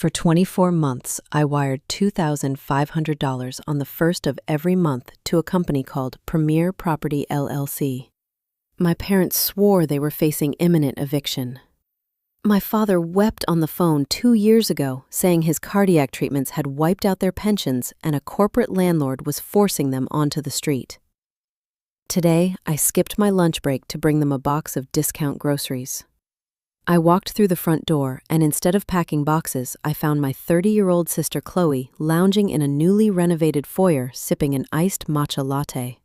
For 24 months, I wired $2,500 on the first of every month to a company called Premier Property LLC. My parents swore they were facing imminent eviction. My father wept on the phone 2 years ago, saying his cardiac treatments had wiped out their pensions and a corporate landlord was forcing them onto the street. Today, I skipped my lunch break to bring them a box of discount groceries. I walked through the front door, and instead of packing boxes, I found my 30-year-old sister Chloe lounging in a newly renovated foyer sipping an iced matcha latte.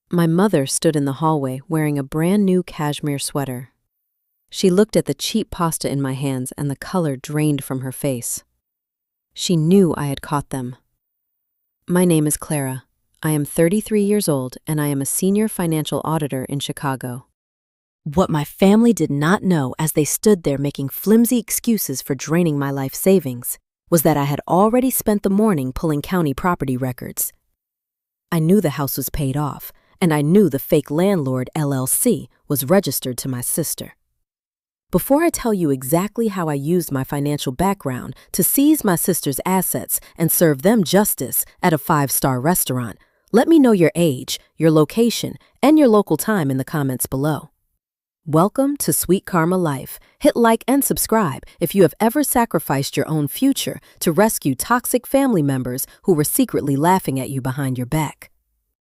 My mother stood in the hallway wearing a brand new cashmere sweater. She looked at the cheap pasta in my hands and the color drained from her face. She knew I had caught them. My name is Clara. I am 33 years old and I am a senior financial auditor in Chicago. What my family did not know as they stood there making flimsy excuses for draining my life savings was that I had already spent the morning pulling county property records. I knew the house was paid off, and I knew the fake landlord LLC was registered to my sister. Before I tell you exactly how I used my financial background to seize my sister's assets and serve them justice at a 5-star restaurant, let me know your age, your location, and your local time in the comments below. Welcome to Sweet Karma Life. Hit like and subscribe if you have ever sacrificed your own future to rescue toxic family members who were secretly laughing at you behind your back.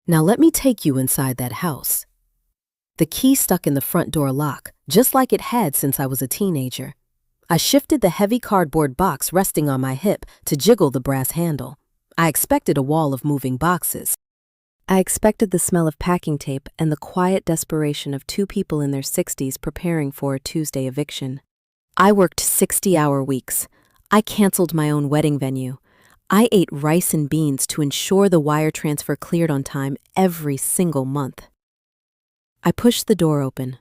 Now let me take you inside that house. The key stuck in the front door lock, just like it had since I was a teenager. I shifted the heavy cardboard box resting on my hip to jiggle the brass handle. I expected a wall of moving boxes. I expected the smell of packing tape and the quiet desperation of 2 people in their 60s preparing for a Tuesday eviction. I worked 60-hour weeks. I canceled my own wedding venue. I ate rice and beans to ensure the wire transfer cleared on time every single month. I pushed the door open.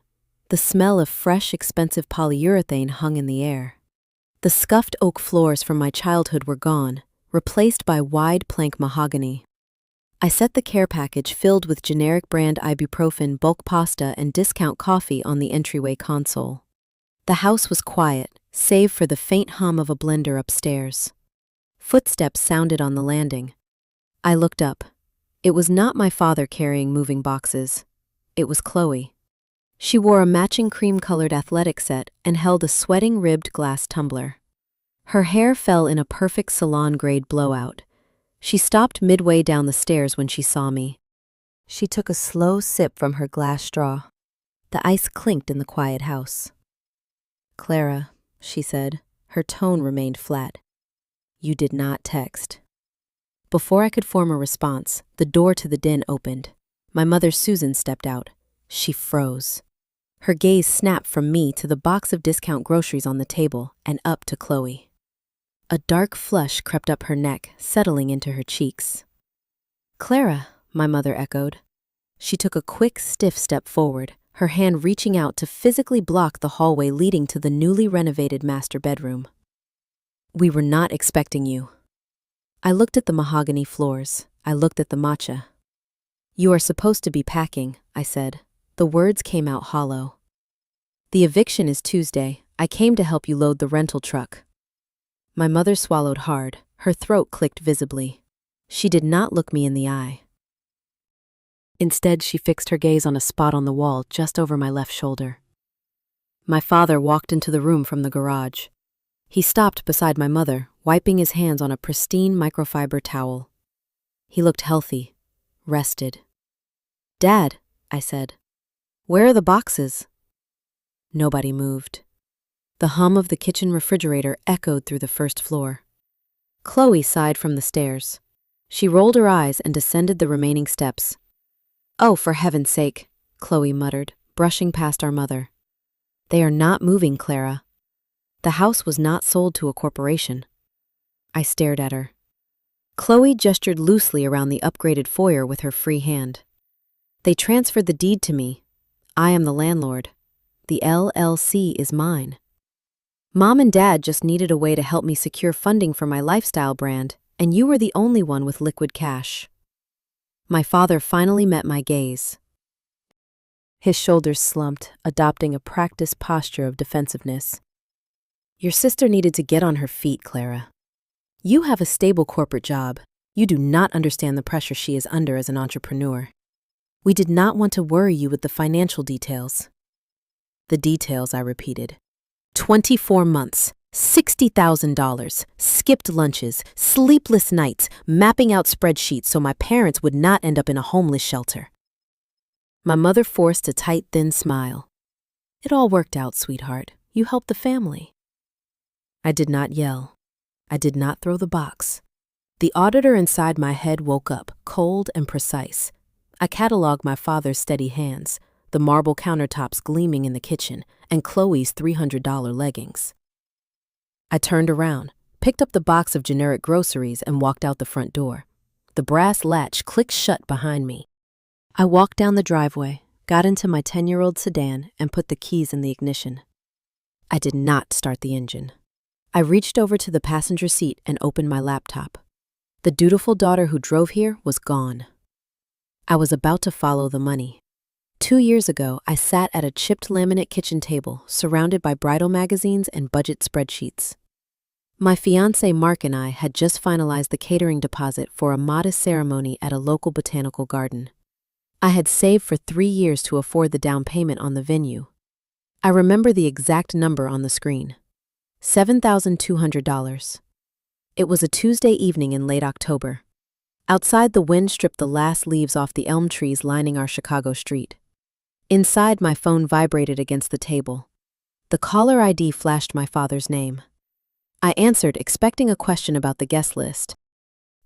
The smell of fresh, expensive polyurethane hung in the air. The scuffed oak floors from my childhood were gone, replaced by wide plank mahogany. I set the care package filled with generic brand ibuprofen, bulk pasta, and discount coffee on the entryway console. The house was quiet, save for the faint hum of a blender upstairs. Footsteps sounded on the landing. I looked up. It was not my father carrying moving boxes. It was Chloe. She wore a matching cream-colored athletic set and held a sweating ribbed glass tumbler. Her hair fell in a perfect salon-grade blowout. She stopped midway down the stairs when she saw me. She took a slow sip from her glass straw. The ice clinked in the quiet house. "Clara," she said. Her tone remained flat. "You did not text." Before I could form a response, the door to the den opened. My mother Susan stepped out. She froze. Her gaze snapped from me to the box of discount groceries on the table and up to Chloe. A dark flush crept up her neck, settling into her cheeks. "Clara," my mother echoed. She took a quick, stiff step forward, her hand reaching out to physically block the hallway leading to the newly renovated master bedroom. "We were not expecting you." I looked at the mahogany floors. I looked at the matcha. "You are supposed to be packing," I said. The words came out hollow. "The eviction is Tuesday. I came to help you load the rental truck." My mother swallowed hard. Her throat clicked visibly. She did not look me in the eye. Instead, she fixed her gaze on a spot on the wall just over my left shoulder. My father walked into the room from the garage. He stopped beside my mother, wiping his hands on a pristine microfiber towel. He looked healthy, rested. "Dad," I said, "where are the boxes?" Nobody moved. The hum of the kitchen refrigerator echoed through the first floor. Chloe sighed from the stairs. She rolled her eyes and descended the remaining steps. "Oh, for heaven's sake," Chloe muttered, brushing past our mother. "They are not moving, Clara." The house was not sold to a corporation. I stared at her. Chloe gestured loosely around the upgraded foyer with her free hand. "They transferred the deed to me. I am the landlord. The LLC is mine. Mom and Dad just needed a way to help me secure funding for my lifestyle brand, and you were the only one with liquid cash." My father finally met my gaze. His shoulders slumped, adopting a practiced posture of defensiveness. Your sister needed to get on her feet, Clara. You have a stable corporate job. You do not understand the pressure she is under as an entrepreneur. We did not want to worry you with the financial details. The details, I repeated. 24 months, $60,000, skipped lunches, sleepless nights, mapping out spreadsheets so my parents would not end up in a homeless shelter. My mother forced a tight, thin smile. It all worked out, sweetheart. You helped the family. I did not yell. I did not throw the box. The auditor inside my head woke up, cold and precise. I cataloged my father's steady hands, the marble countertops gleaming in the kitchen, and Chloe's $300 leggings. I turned around, picked up the box of generic groceries, and walked out the front door. The brass latch clicked shut behind me. I walked down the driveway, got into my 10-year-old sedan, and put the keys in the ignition. I did not start the engine. I reached over to the passenger seat and opened my laptop. The dutiful daughter who drove here was gone. I was about to follow the money. 2 years ago, I sat at a chipped laminate kitchen table surrounded by bridal magazines and budget spreadsheets. My fiancé Mark and I had just finalized the catering deposit for a modest ceremony at a local botanical garden. I had saved for 3 years to afford the down payment on the venue. I remember the exact number on the screen. $7,200. It was a Tuesday evening in late October. Outside, the wind stripped the last leaves off the elm trees lining our Chicago street. Inside, my phone vibrated against the table. The caller ID flashed my father's name. I answered, expecting a question about the guest list.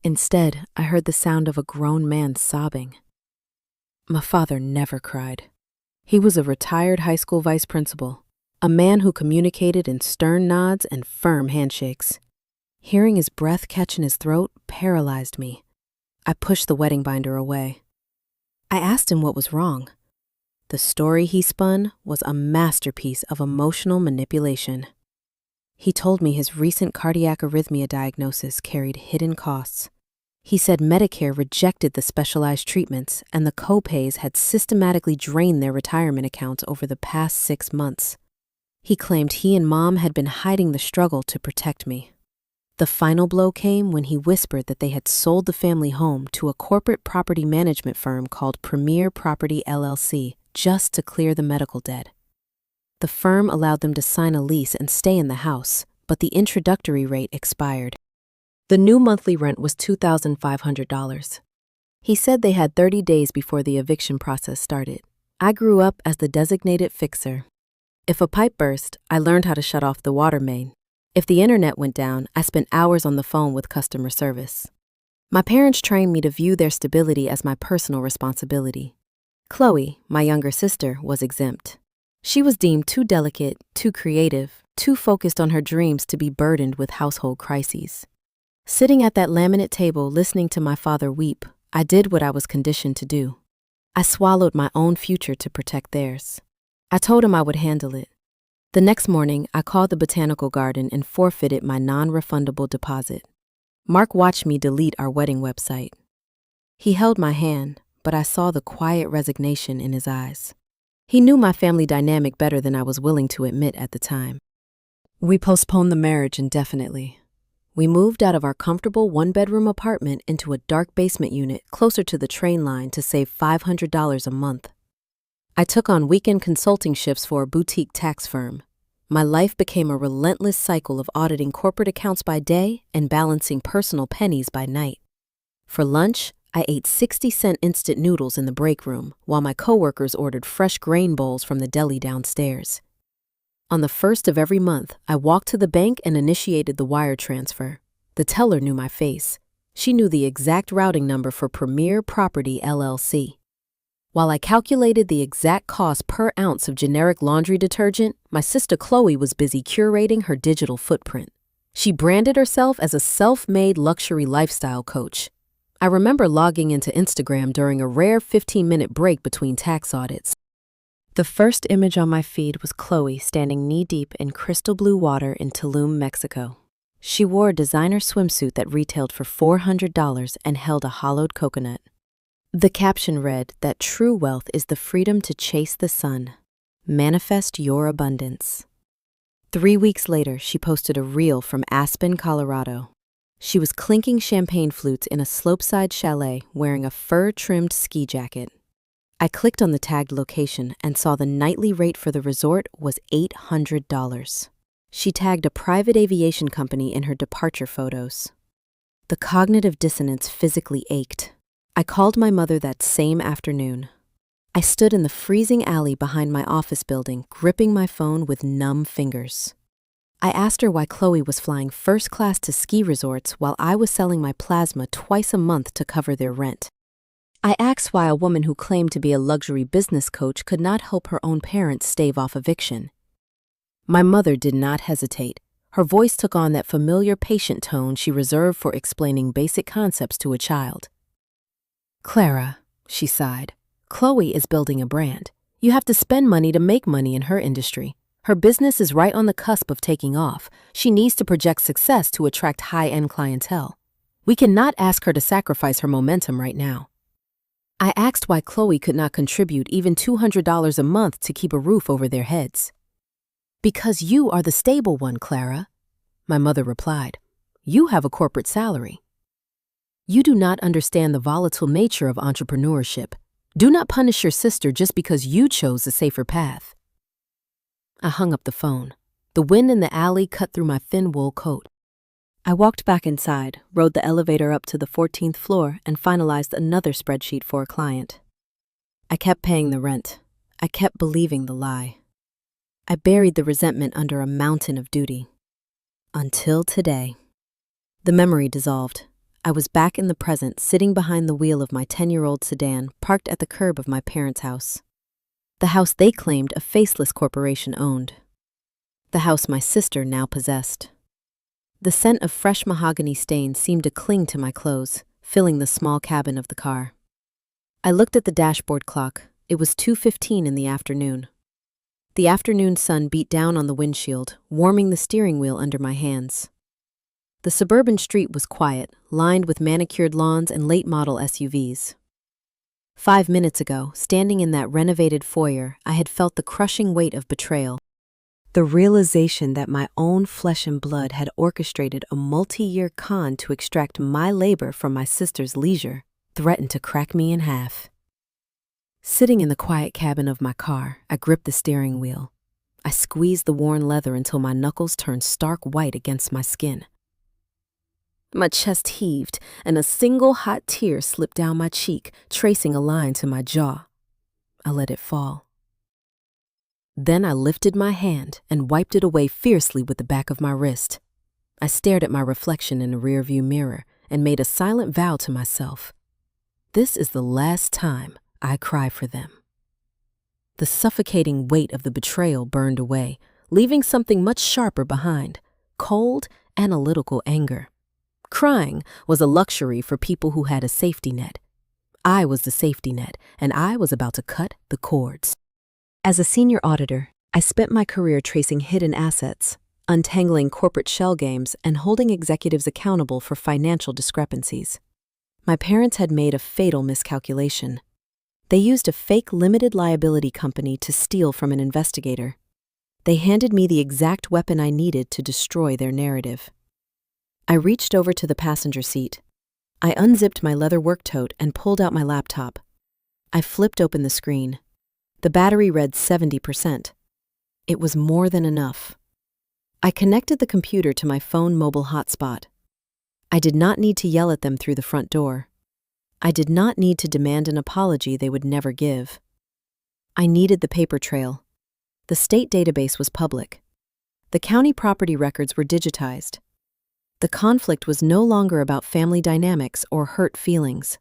Instead, I heard the sound of a grown man sobbing. My father never cried. He was a retired high school vice principal, a man who communicated in stern nods and firm handshakes. Hearing his breath catch in his throat paralyzed me. I pushed the wedding binder away. I asked him what was wrong. The story he spun was a masterpiece of emotional manipulation. He told me his recent cardiac arrhythmia diagnosis carried hidden costs. He said Medicare rejected the specialized treatments and the co-pays had systematically drained their retirement accounts over the past 6 months. He claimed he and Mom had been hiding the struggle to protect me. The final blow came when he whispered that they had sold the family home to a corporate property management firm called Premier Property LLC just to clear the medical debt. The firm allowed them to sign a lease and stay in the house, but the introductory rate expired. The new monthly rent was $2,500. He said they had 30 days before the eviction process started. I grew up as the designated fixer. If a pipe burst, I learned how to shut off the water main. If the internet went down, I spent hours on the phone with customer service. My parents trained me to view their stability as my personal responsibility. Chloe, my younger sister, was exempt. She was deemed too delicate, too creative, too focused on her dreams to be burdened with household crises. Sitting at that laminate table listening to my father weep, I did what I was conditioned to do. I swallowed my own future to protect theirs. I told him I would handle it. The next morning, I called the botanical garden and forfeited my non-refundable deposit. Mark watched me delete our wedding website. He held my hand, but I saw the quiet resignation in his eyes. He knew my family dynamic better than I was willing to admit at the time. We postponed the marriage indefinitely. We moved out of our comfortable one-bedroom apartment into a dark basement unit closer to the train line to save $500 a month. I took on weekend consulting shifts for a boutique tax firm. My life became a relentless cycle of auditing corporate accounts by day and balancing personal pennies by night. For lunch, I ate 60-cent instant noodles in the break room, while my coworkers ordered fresh grain bowls from the deli downstairs. On the first of every month, I walked to the bank and initiated the wire transfer. The teller knew my face. She knew the exact routing number for Premier Property LLC. While I calculated the exact cost per ounce of generic laundry detergent, my sister Chloe was busy curating her digital footprint. She branded herself as a self-made luxury lifestyle coach. I remember logging into Instagram during a rare 15-minute break between tax audits. The first image on my feed was Chloe standing knee-deep in crystal blue water in Tulum, Mexico. She wore a designer swimsuit that retailed for $400 and held a hollowed coconut. The caption read that true wealth is the freedom to chase the sun. Manifest your abundance. 3 weeks later, she posted a reel from Aspen, Colorado. She was clinking champagne flutes in a slopeside chalet wearing a fur-trimmed ski jacket. I clicked on the tagged location and saw the nightly rate for the resort was $800. She tagged a private aviation company in her departure photos. The cognitive dissonance physically ached. I called my mother that same afternoon. I stood in the freezing alley behind my office building, gripping my phone with numb fingers. I asked her why Chloe was flying first class to ski resorts while I was selling my plasma twice a month to cover their rent. I asked why a woman who claimed to be a luxury business coach could not help her own parents stave off eviction. My mother did not hesitate. Her voice took on that familiar patient tone she reserved for explaining basic concepts to a child. "Clara," she sighed, "Chloe is building a brand. You have to spend money to make money in her industry. Her business is right on the cusp of taking off. She needs to project success to attract high-end clientele. We cannot ask her to sacrifice her momentum right now." I asked why Chloe could not contribute even $200 a month to keep a roof over their heads. "Because you are the stable one, Clara," my mother replied. "You have a corporate salary. You do not understand the volatile nature of entrepreneurship. Do not punish your sister just because you chose a safer path." I hung up the phone. The wind in the alley cut through my thin wool coat. I walked back inside, rode the elevator up to the 14th floor, and finalized another spreadsheet for a client. I kept paying the rent. I kept believing the lie. I buried the resentment under a mountain of duty. Until today. The memory dissolved. I was back in the present, sitting behind the wheel of my 10-year-old sedan, parked at the curb of my parents' house. The house they claimed a faceless corporation owned. The house my sister now possessed. The scent of fresh mahogany stains seemed to cling to my clothes, filling the small cabin of the car. I looked at the dashboard clock. It was 2:15 in the afternoon. The afternoon sun beat down on the windshield, warming the steering wheel under my hands. The suburban street was quiet, lined with manicured lawns and late-model SUVs. 5 minutes ago, standing in that renovated foyer, I had felt the crushing weight of betrayal. The realization that my own flesh and blood had orchestrated a multi-year con to extract my labor from my sister's leisure threatened to crack me in half. Sitting in the quiet cabin of my car, I gripped the steering wheel. I squeezed the worn leather until my knuckles turned stark white against my skin. My chest heaved, and a single hot tear slipped down my cheek, tracing a line to my jaw. I let it fall. Then I lifted my hand and wiped it away fiercely with the back of my wrist. I stared at my reflection in the rearview mirror and made a silent vow to myself. This is the last time I cry for them. The suffocating weight of the betrayal burned away, leaving something much sharper behind: cold, analytical anger. Crying was a luxury for people who had a safety net. I was the safety net, and I was about to cut the cords. As a senior auditor, I spent my career tracing hidden assets, untangling corporate shell games, and holding executives accountable for financial discrepancies. My parents had made a fatal miscalculation. They used a fake limited liability company to steal from an investigator. They handed me the exact weapon I needed to destroy their narrative. I reached over to the passenger seat. I unzipped my leather work tote and pulled out my laptop. I flipped open the screen. The battery read 70%. It was more than enough. I connected the computer to my phone mobile hotspot. I did not need to yell at them through the front door. I did not need to demand an apology they would never give. I needed the paper trail. The state database was public. The county property records were digitized. The conflict was no longer about family dynamics or hurt feelings.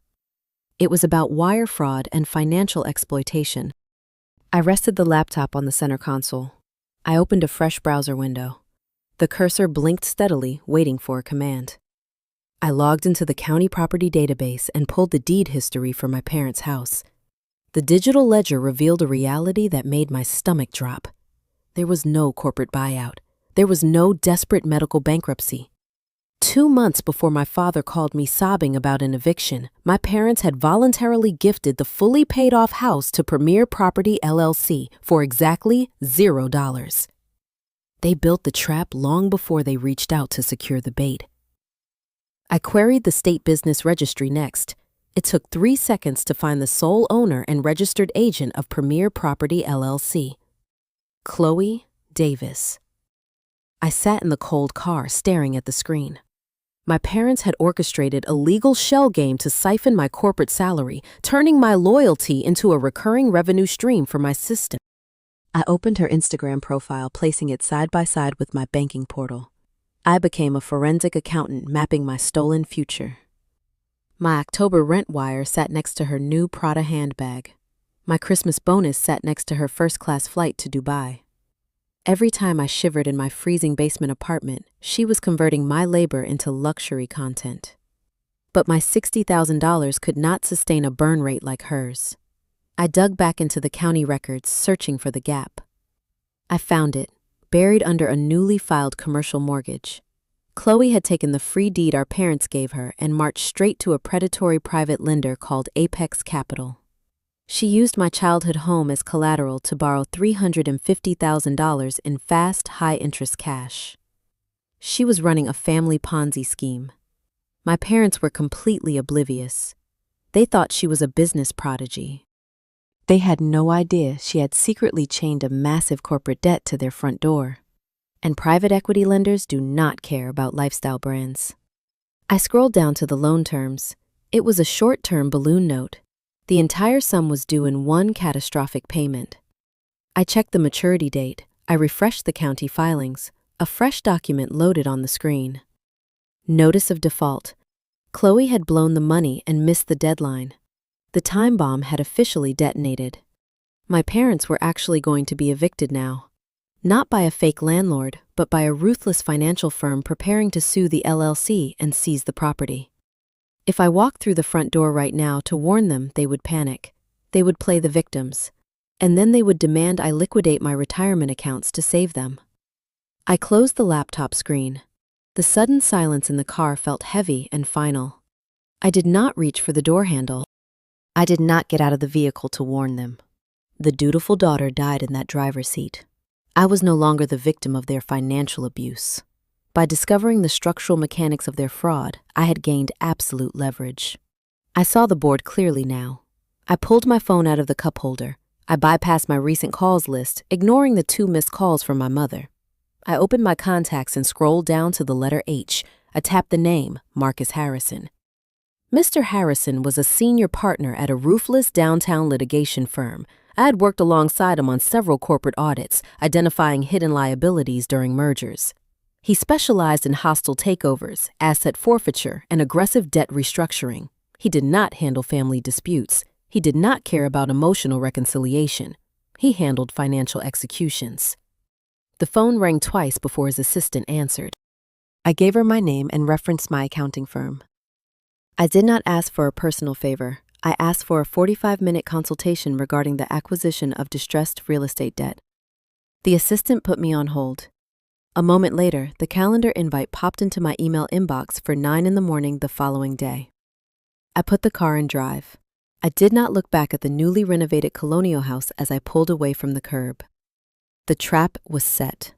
It was about wire fraud and financial exploitation. I rested the laptop on the center console. I opened a fresh browser window. The cursor blinked steadily, waiting for a command. I logged into the county property database and pulled the deed history for my parents' house. The digital ledger revealed a reality that made my stomach drop. There was no corporate buyout. There was no desperate medical bankruptcy. 2 months before my father called me sobbing about an eviction, my parents had voluntarily gifted the fully paid-off house to Premier Property LLC for exactly $0. They built the trap long before they reached out to secure the bait. I queried the state business registry next. It took 3 seconds to find the sole owner and registered agent of Premier Property LLC. Chloe Davis. I sat in the cold car staring at the screen. My parents had orchestrated a legal shell game to siphon my corporate salary, turning my loyalty into a recurring revenue stream for my sister. I opened her Instagram profile, placing it side by side with my banking portal. I became a forensic accountant, mapping my stolen future. My October rent wire sat next to her new Prada handbag. My Christmas bonus sat next to her first-class flight to Dubai. Every time I shivered in my freezing basement apartment, she was converting my labor into luxury content. But my $60,000 could not sustain a burn rate like hers. I dug back into the county records, searching for the gap. I found it, buried under a newly filed commercial mortgage. Chloe had taken the free deed our parents gave her and marched straight to a predatory private lender called Apex Capital. She used my childhood home as collateral to borrow $350,000 in fast, high-interest cash. She was running a family Ponzi scheme. My parents were completely oblivious. They thought she was a business prodigy. They had no idea she had secretly chained a massive corporate debt to their front door. And private equity lenders do not care about lifestyle brands. I scrolled down to the loan terms. It was a short-term balloon note. The entire sum was due in one catastrophic payment. I checked the maturity date. I refreshed the county filings. A fresh document loaded on the screen. Notice of default. Chloe had blown the money and missed the deadline. The time bomb had officially detonated. My parents were actually going to be evicted now. Not by a fake landlord, but by a ruthless financial firm preparing to sue the LLC and seize the property. If I walked through the front door right now to warn them, they would panic. They would play the victims. And then they would demand I liquidate my retirement accounts to save them. I closed the laptop screen. The sudden silence in the car felt heavy and final. I did not reach for the door handle. I did not get out of the vehicle to warn them. The dutiful daughter died in that driver's seat. I was no longer the victim of their financial abuse. By discovering the structural mechanics of their fraud, I had gained absolute leverage. I saw the board clearly now. I pulled my phone out of the cup holder. I bypassed my recent calls list, ignoring the 2 missed calls from my mother. I opened my contacts and scrolled down to the letter H. I tapped the name, Marcus Harrison. Mr. Harrison was a senior partner at a ruthless downtown litigation firm. I had worked alongside him on several corporate audits, identifying hidden liabilities during mergers. He specialized in hostile takeovers, asset forfeiture, and aggressive debt restructuring. He did not handle family disputes. He did not care about emotional reconciliation. He handled financial executions. The phone rang twice before his assistant answered. I gave her my name and referenced my accounting firm. I did not ask for a personal favor. I asked for a 45-minute consultation regarding the acquisition of distressed real estate debt. The assistant put me on hold. A moment later, the calendar invite popped into my email inbox for 9 a.m. the following day. I put the car in drive. I did not look back at the newly renovated colonial house as I pulled away from the curb. The trap was set.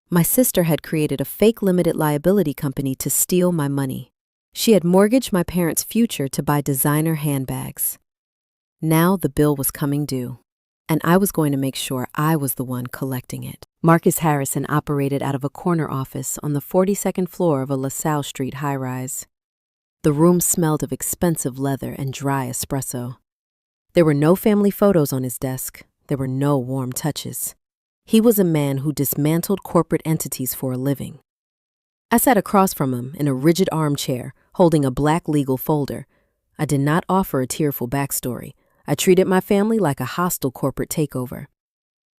My sister had created a fake limited liability company to steal my money. She had mortgaged my parents' future to buy designer handbags. Now the bill was coming due, and I was going to make sure I was the one collecting it. Marcus Harrison operated out of a corner office on the 42nd floor of a LaSalle Street high-rise. The room smelled of expensive leather and dry espresso. There were no family photos on his desk. There were no warm touches. He was a man who dismantled corporate entities for a living. I sat across from him in a rigid armchair, holding a black legal folder. I did not offer a tearful backstory. I treated my family like a hostile corporate takeover.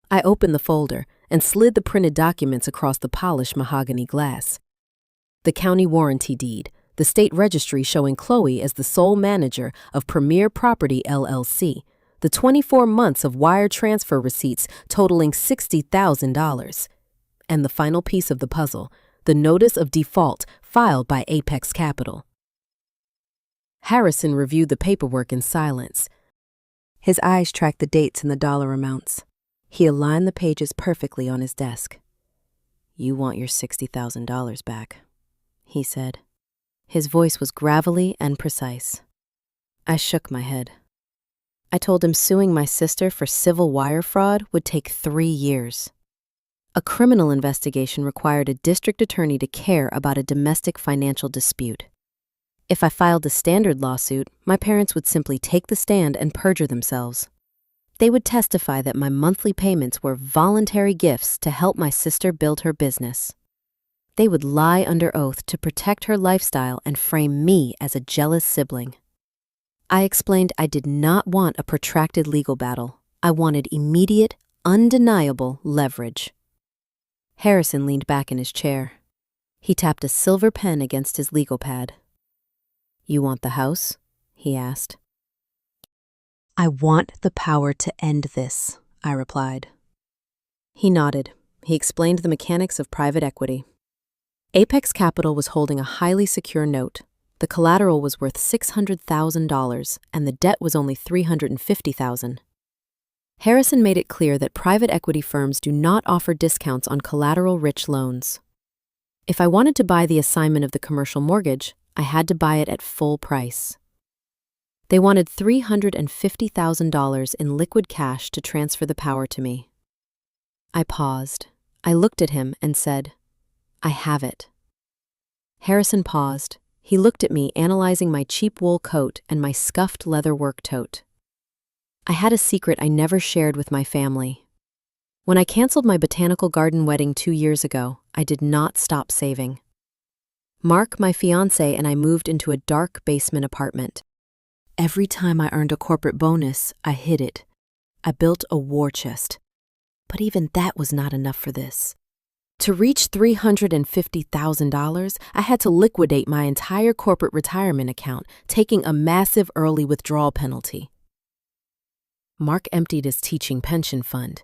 I opened the folder and slid the printed documents across the polished mahogany glass. The county warranty deed, the state registry showing Chloe as the sole manager of Premier Property LLC, the 24 months of wire transfer receipts totaling $60,000, and the final piece of the puzzle, the notice of default filed by Apex Capital. Harrison reviewed the paperwork in silence. His eyes tracked the dates and the dollar amounts. He aligned the pages perfectly on his desk. "You want your $60,000 back," he said. His voice was gravelly and precise. I shook my head. I told him suing my sister for civil wire fraud would take 3 years. A criminal investigation required a district attorney to care about a domestic financial dispute. If I filed a standard lawsuit, my parents would simply take the stand and perjure themselves. They would testify that my monthly payments were voluntary gifts to help my sister build her business. They would lie under oath to protect her lifestyle and frame me as a jealous sibling. I explained I did not want a protracted legal battle. I wanted immediate, undeniable leverage. Harrison leaned back in his chair. He tapped a silver pen against his legal pad. "You want the house?" he asked. "I want the power to end this," I replied. He nodded. He explained the mechanics of private equity. Apex Capital was holding a highly secure note. The collateral was worth $600,000, and the debt was only $350,000. Harrison made it clear that private equity firms do not offer discounts on collateral-rich loans. If I wanted to buy the assignment of the commercial mortgage, I had to buy it at full price. They wanted $350,000 in liquid cash to transfer the power to me. I paused. I looked at him and said, "I have it." Harrison paused. He looked at me, analyzing my cheap wool coat and my scuffed leather work tote. I had a secret I never shared with my family. When I canceled my botanical garden wedding 2 years ago, I did not stop saving. Mark, my fiancé, and I moved into a dark basement apartment. Every time I earned a corporate bonus, I hid it. I built a war chest. But even that was not enough for this. To reach $350,000, I had to liquidate my entire corporate retirement account, taking a massive early withdrawal penalty. Mark emptied his teaching pension fund.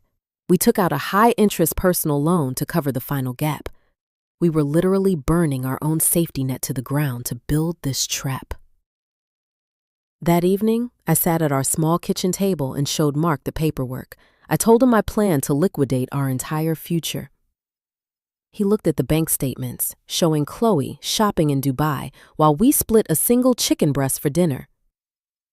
We took out a high-interest personal loan to cover the final gap. We were literally burning our own safety net to the ground to build this trap. That evening, I sat at our small kitchen table and showed Mark the paperwork. I told him my plan to liquidate our entire future. He looked at the bank statements, showing Chloe shopping in Dubai while we split a single chicken breast for dinner.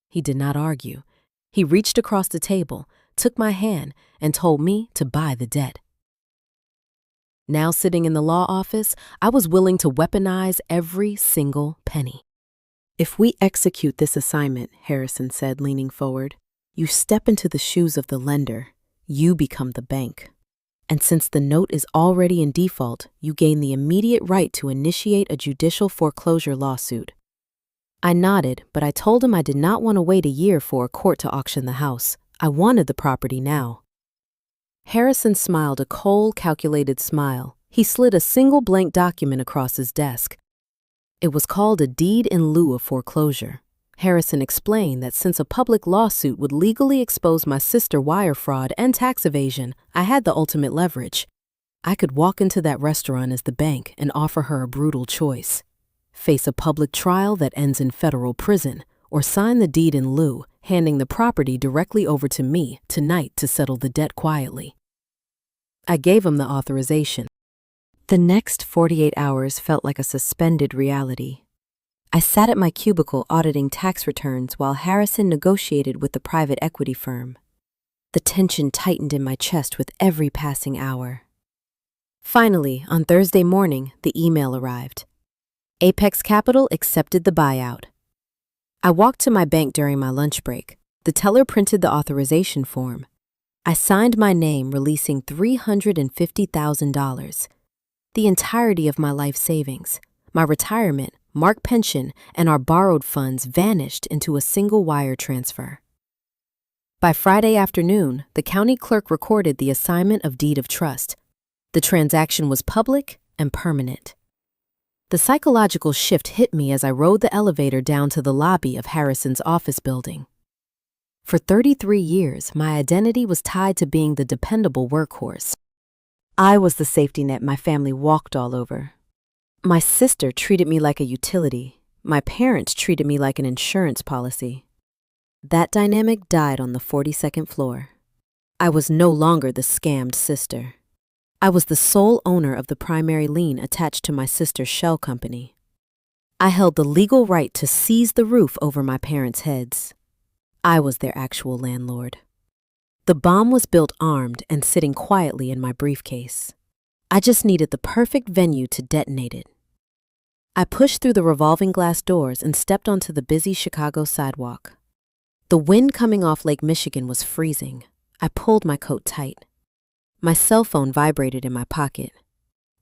He did not argue. He reached across the table, took my hand, and told me to buy the debt. Now sitting in the law office, I was willing to weaponize every single penny. "If we execute this assignment," Harrison said, leaning forward, "you step into the shoes of the lender. You become the bank. And since the note is already in default, you gain the immediate right to initiate a judicial foreclosure lawsuit." I nodded, but I told him I did not want to wait a year for a court to auction the house. I wanted the property now. Harrison smiled a cold, calculated smile. He slid a single blank document across his desk. It was called a deed in lieu of foreclosure. Harrison explained that since a public lawsuit would legally expose my sister wire fraud and tax evasion, I had the ultimate leverage. I could walk into that restaurant as the bank and offer her a brutal choice: face a public trial that ends in federal prison, or sign the deed in lieu, handing the property directly over to me tonight to settle the debt quietly. I gave him the authorization. The next 48 hours felt like a suspended reality. I sat at my cubicle auditing tax returns while Harrison negotiated with the private equity firm. The tension tightened in my chest with every passing hour. Finally, on Thursday morning, the email arrived. Apex Capital accepted the buyout. I walked to my bank during my lunch break. The teller printed the authorization form. I signed my name, releasing $350,000. The entirety of my life savings, my retirement, Mark pension, and our borrowed funds vanished into a single wire transfer. By Friday afternoon, the county clerk recorded the assignment of deed of trust. The transaction was public and permanent. The psychological shift hit me as I rode the elevator down to the lobby of Harrison's office building. For 33 years, my identity was tied to being the dependable workhorse. I was the safety net my family walked all over. My sister treated me like a utility. My parents treated me like an insurance policy. That dynamic died on the 42nd floor. I was no longer the scammed sister. I was the sole owner of the primary lien attached to my sister's shell company. I held the legal right to seize the roof over my parents' heads. I was their actual landlord. The bomb was built armed and sitting quietly in my briefcase. I just needed the perfect venue to detonate it. I pushed through the revolving glass doors and stepped onto the busy Chicago sidewalk. The wind coming off Lake Michigan was freezing. I pulled my coat tight. My cell phone vibrated in my pocket.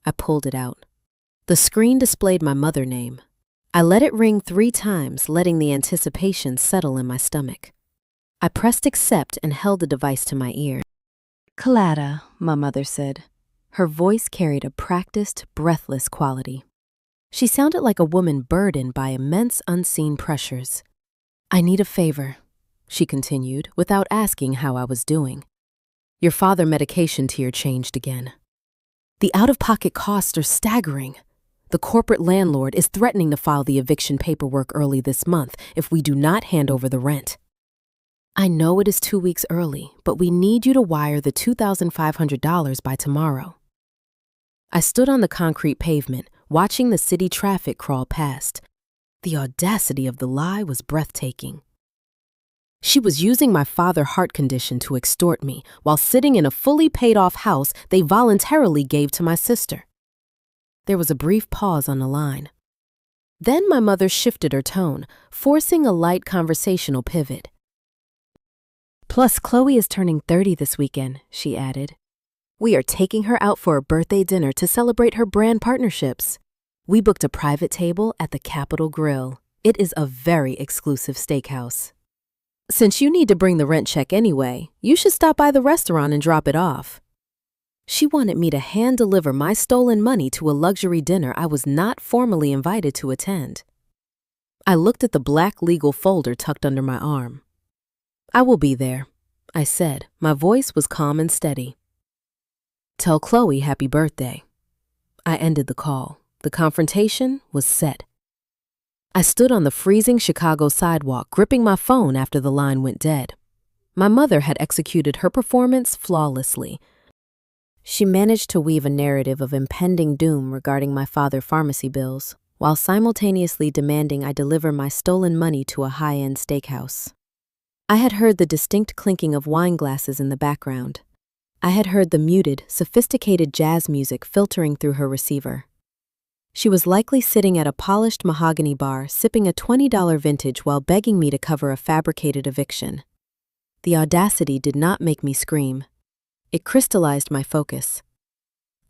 I pulled it out. The screen displayed my mother name. I let it ring 3 times, letting the anticipation settle in my stomach. I pressed accept and held the device to my ear. "Clara," my mother said. Her voice carried a practiced, breathless quality. She sounded like a woman burdened by immense unseen pressures. "I need a favor," she continued, without asking how I was doing. "Your father medication tier changed again. The out-of-pocket costs are staggering. The corporate landlord is threatening to file the eviction paperwork early this month if we do not hand over the rent. I know it is 2 weeks early, but we need you to wire the $2,500 by tomorrow." I stood on the concrete pavement, watching the city traffic crawl past. The audacity of the lie was breathtaking. She was using my father's heart condition to extort me while sitting in a fully paid-off house they voluntarily gave to my sister. There was a brief pause on the line. Then my mother shifted her tone, forcing a light conversational pivot. "Plus, Chloe is turning 30 this weekend," she added. "We are taking her out for a birthday dinner to celebrate her brand partnerships. We booked a private table at the Capitol Grill. It is a very exclusive steakhouse. Since you need to bring the rent check anyway, you should stop by the restaurant and drop it off." She wanted me to hand-deliver my stolen money to a luxury dinner I was not formally invited to attend. I looked at the black legal folder tucked under my arm. "I will be there," I said. My voice was calm and steady. "Tell Chloe happy birthday." I ended the call. The confrontation was set. I stood on the freezing Chicago sidewalk, gripping my phone after the line went dead. My mother had executed her performance flawlessly. She managed to weave a narrative of impending doom regarding my father's pharmacy bills, while simultaneously demanding I deliver my stolen money to a high-end steakhouse. I had heard the distinct clinking of wine glasses in the background. I had heard the muted, sophisticated jazz music filtering through her receiver. She was likely sitting at a polished mahogany bar, sipping a $20 vintage while begging me to cover a fabricated eviction. The audacity did not make me scream. It crystallized my focus.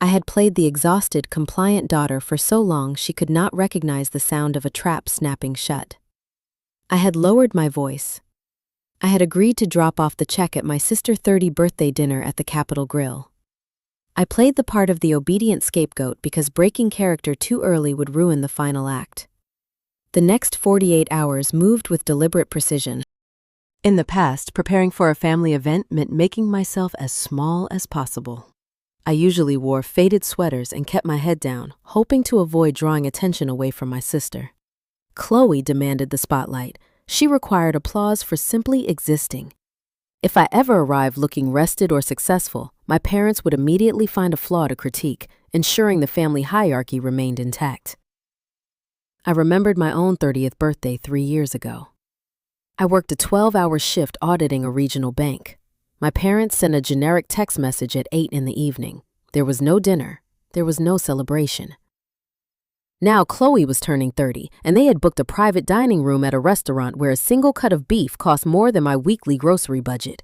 I had played the exhausted, compliant daughter for so long she could not recognize the sound of a trap snapping shut. I had lowered my voice. I had agreed to drop off the check at my sister's 30th birthday dinner at the Capitol Grill. I played the part of the obedient scapegoat because breaking character too early would ruin the final act. The next 48 hours moved with deliberate precision. In the past, preparing for a family event meant making myself as small as possible. I usually wore faded sweaters and kept my head down, hoping to avoid drawing attention away from my sister. Chloe demanded the spotlight. She required applause for simply existing. If I ever arrived looking rested or successful, my parents would immediately find a flaw to critique, ensuring the family hierarchy remained intact. I remembered my own 30th birthday 3 years ago. I worked a 12-hour shift auditing a regional bank. My parents sent a generic text message at 8 in the evening. There was no dinner. There was no celebration. Now Chloe was turning 30, and they had booked a private dining room at a restaurant where a single cut of beef cost more than my weekly grocery budget.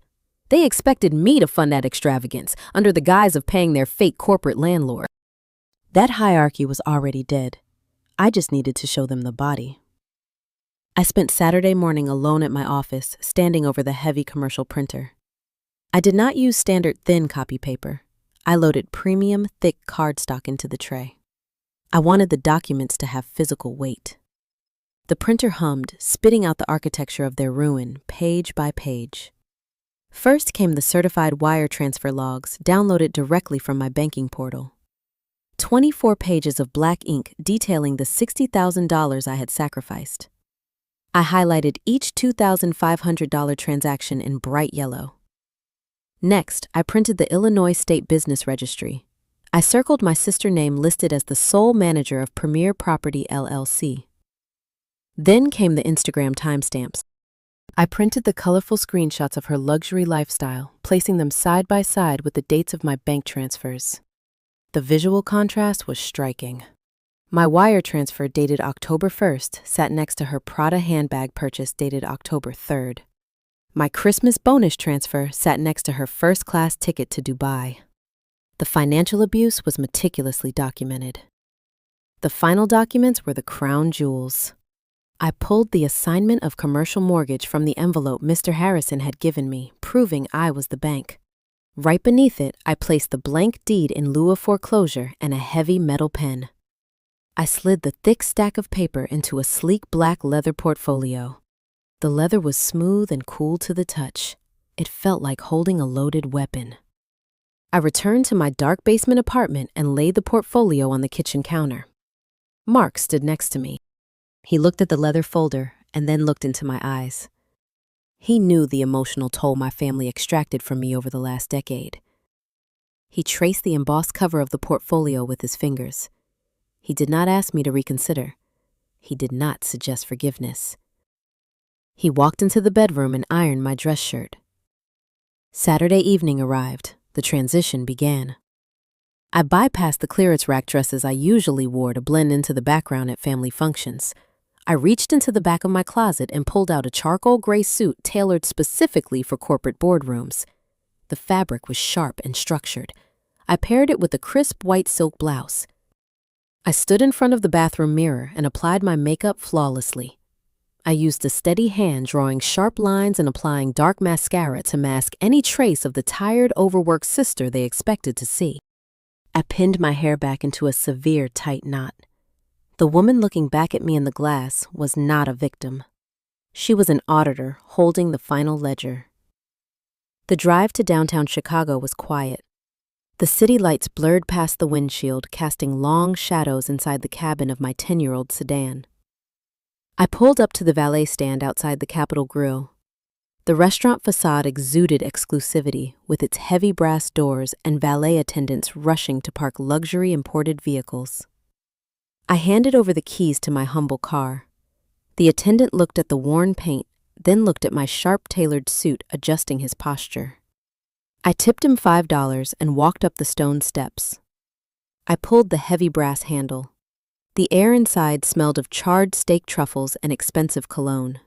They expected me to fund that extravagance under the guise of paying their fake corporate landlord. That hierarchy was already dead. I just needed to show them the body. I spent Saturday morning alone at my office, standing over the heavy commercial printer. I did not use standard thin copy paper. I loaded premium, thick cardstock into the tray. I wanted the documents to have physical weight. The printer hummed, spitting out the architecture of their ruin, page by page. First came the certified wire transfer logs, downloaded directly from my banking portal. 24 pages of black ink detailing the $60,000 I had sacrificed. I highlighted each $2,500 transaction in bright yellow. Next, I printed the Illinois State Business Registry. I circled my sister name listed as the sole manager of Premier Property LLC. Then came the Instagram timestamps. I printed the colorful screenshots of her luxury lifestyle, placing them side by side with the dates of my bank transfers. The visual contrast was striking. My wire transfer dated October 1st sat next to her Prada handbag purchase dated October 3rd. My Christmas bonus transfer sat next to her first-class ticket to Dubai. The financial abuse was meticulously documented. The final documents were the crown jewels. I pulled the assignment of commercial mortgage from the envelope Mr. Harrison had given me, proving I was the bank. Right beneath it, I placed the blank deed in lieu of foreclosure and a heavy metal pen. I slid the thick stack of paper into a sleek black leather portfolio. The leather was smooth and cool to the touch. It felt like holding a loaded weapon. I returned to my dark basement apartment and laid the portfolio on the kitchen counter. Mark stood next to me. He looked at the leather folder and then looked into my eyes. He knew the emotional toll my family extracted from me over the last decade. He traced the embossed cover of the portfolio with his fingers. He did not ask me to reconsider. He did not suggest forgiveness. He walked into the bedroom and ironed my dress shirt. Saturday evening arrived. The transition began. I bypassed the clearance rack dresses I usually wore to blend into the background at family functions. I reached into the back of my closet and pulled out a charcoal gray suit tailored specifically for corporate boardrooms. The fabric was sharp and structured. I paired it with a crisp white silk blouse. I stood in front of the bathroom mirror and applied my makeup flawlessly. I used a steady hand drawing sharp lines and applying dark mascara to mask any trace of the tired, overworked sister they expected to see. I pinned my hair back into a severe tight knot. The woman looking back at me in the glass was not a victim. She was an auditor holding the final ledger. The drive to downtown Chicago was quiet. The city lights blurred past the windshield, casting long shadows inside the cabin of my 10-year-old sedan. I pulled up to the valet stand outside the Capitol Grill. The restaurant facade exuded exclusivity, with its heavy brass doors and valet attendants rushing to park luxury imported vehicles. I handed over the keys to my humble car. The attendant looked at the worn paint, then looked at my sharp-tailored suit, adjusting his posture. I tipped him $5 and walked up the stone steps. I pulled the heavy brass handle. The air inside smelled of charred steak truffles and expensive cologne.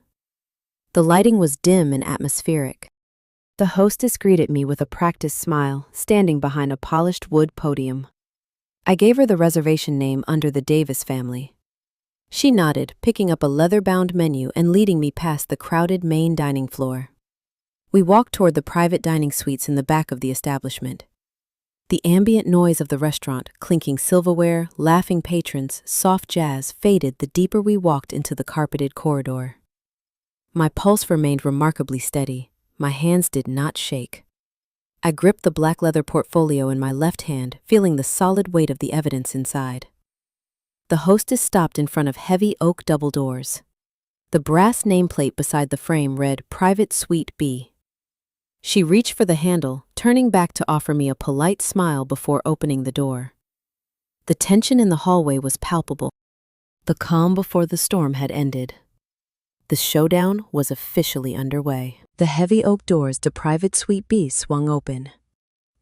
The lighting was dim and atmospheric. The hostess greeted me with a practiced smile, standing behind a polished wood podium. I gave her the reservation name under the Davis family. She nodded, picking up a leather-bound menu and leading me past the crowded main dining floor. We walked toward the private dining suites in the back of the establishment. The ambient noise of the restaurant, clinking silverware, laughing patrons, soft jazz faded the deeper we walked into the carpeted corridor. My pulse remained remarkably steady. My hands did not shake. I gripped the black leather portfolio in my left hand, feeling the solid weight of the evidence inside. The hostess stopped in front of heavy oak double doors. The brass nameplate beside the frame read Private Suite B. She reached for the handle, turning back to offer me a polite smile before opening the door. The tension in the hallway was palpable. The calm before the storm had ended. The showdown was officially underway. The heavy oak doors to Private Suite B swung open.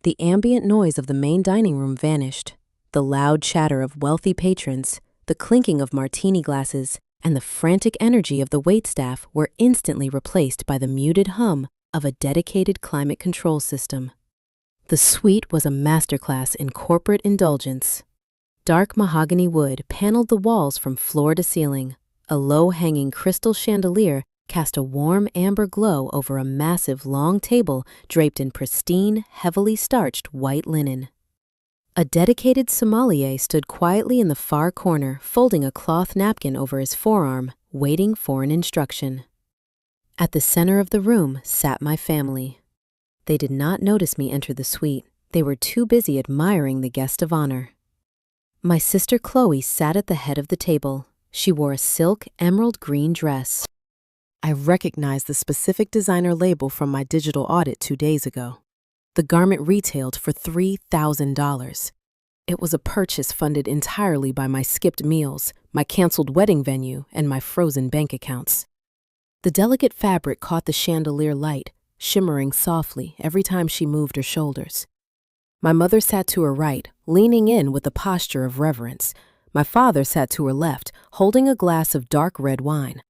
The ambient noise of the main dining room vanished. The loud chatter of wealthy patrons, the clinking of martini glasses, and the frantic energy of the waitstaff were instantly replaced by the muted hum of a dedicated climate control system. The suite was a masterclass in corporate indulgence. Dark mahogany wood paneled the walls from floor to ceiling. A low-hanging crystal chandelier cast a warm amber glow over a massive long table draped in pristine, heavily starched white linen. A dedicated sommelier stood quietly in the far corner, folding a cloth napkin over his forearm, waiting for an instruction. At the center of the room sat my family. They did not notice me enter the suite. They were too busy admiring the guest of honor. My sister Chloe sat at the head of the table. She wore a silk emerald green dress. I recognized the specific designer label from my digital audit 2 days ago. The garment retailed for $3,000. It was a purchase funded entirely by my skipped meals, my canceled wedding venue, and my frozen bank accounts. The delicate fabric caught the chandelier light, shimmering softly every time she moved her shoulders. My mother sat to her right, leaning in with a posture of reverence. My father sat to her left, holding a glass of dark red wine.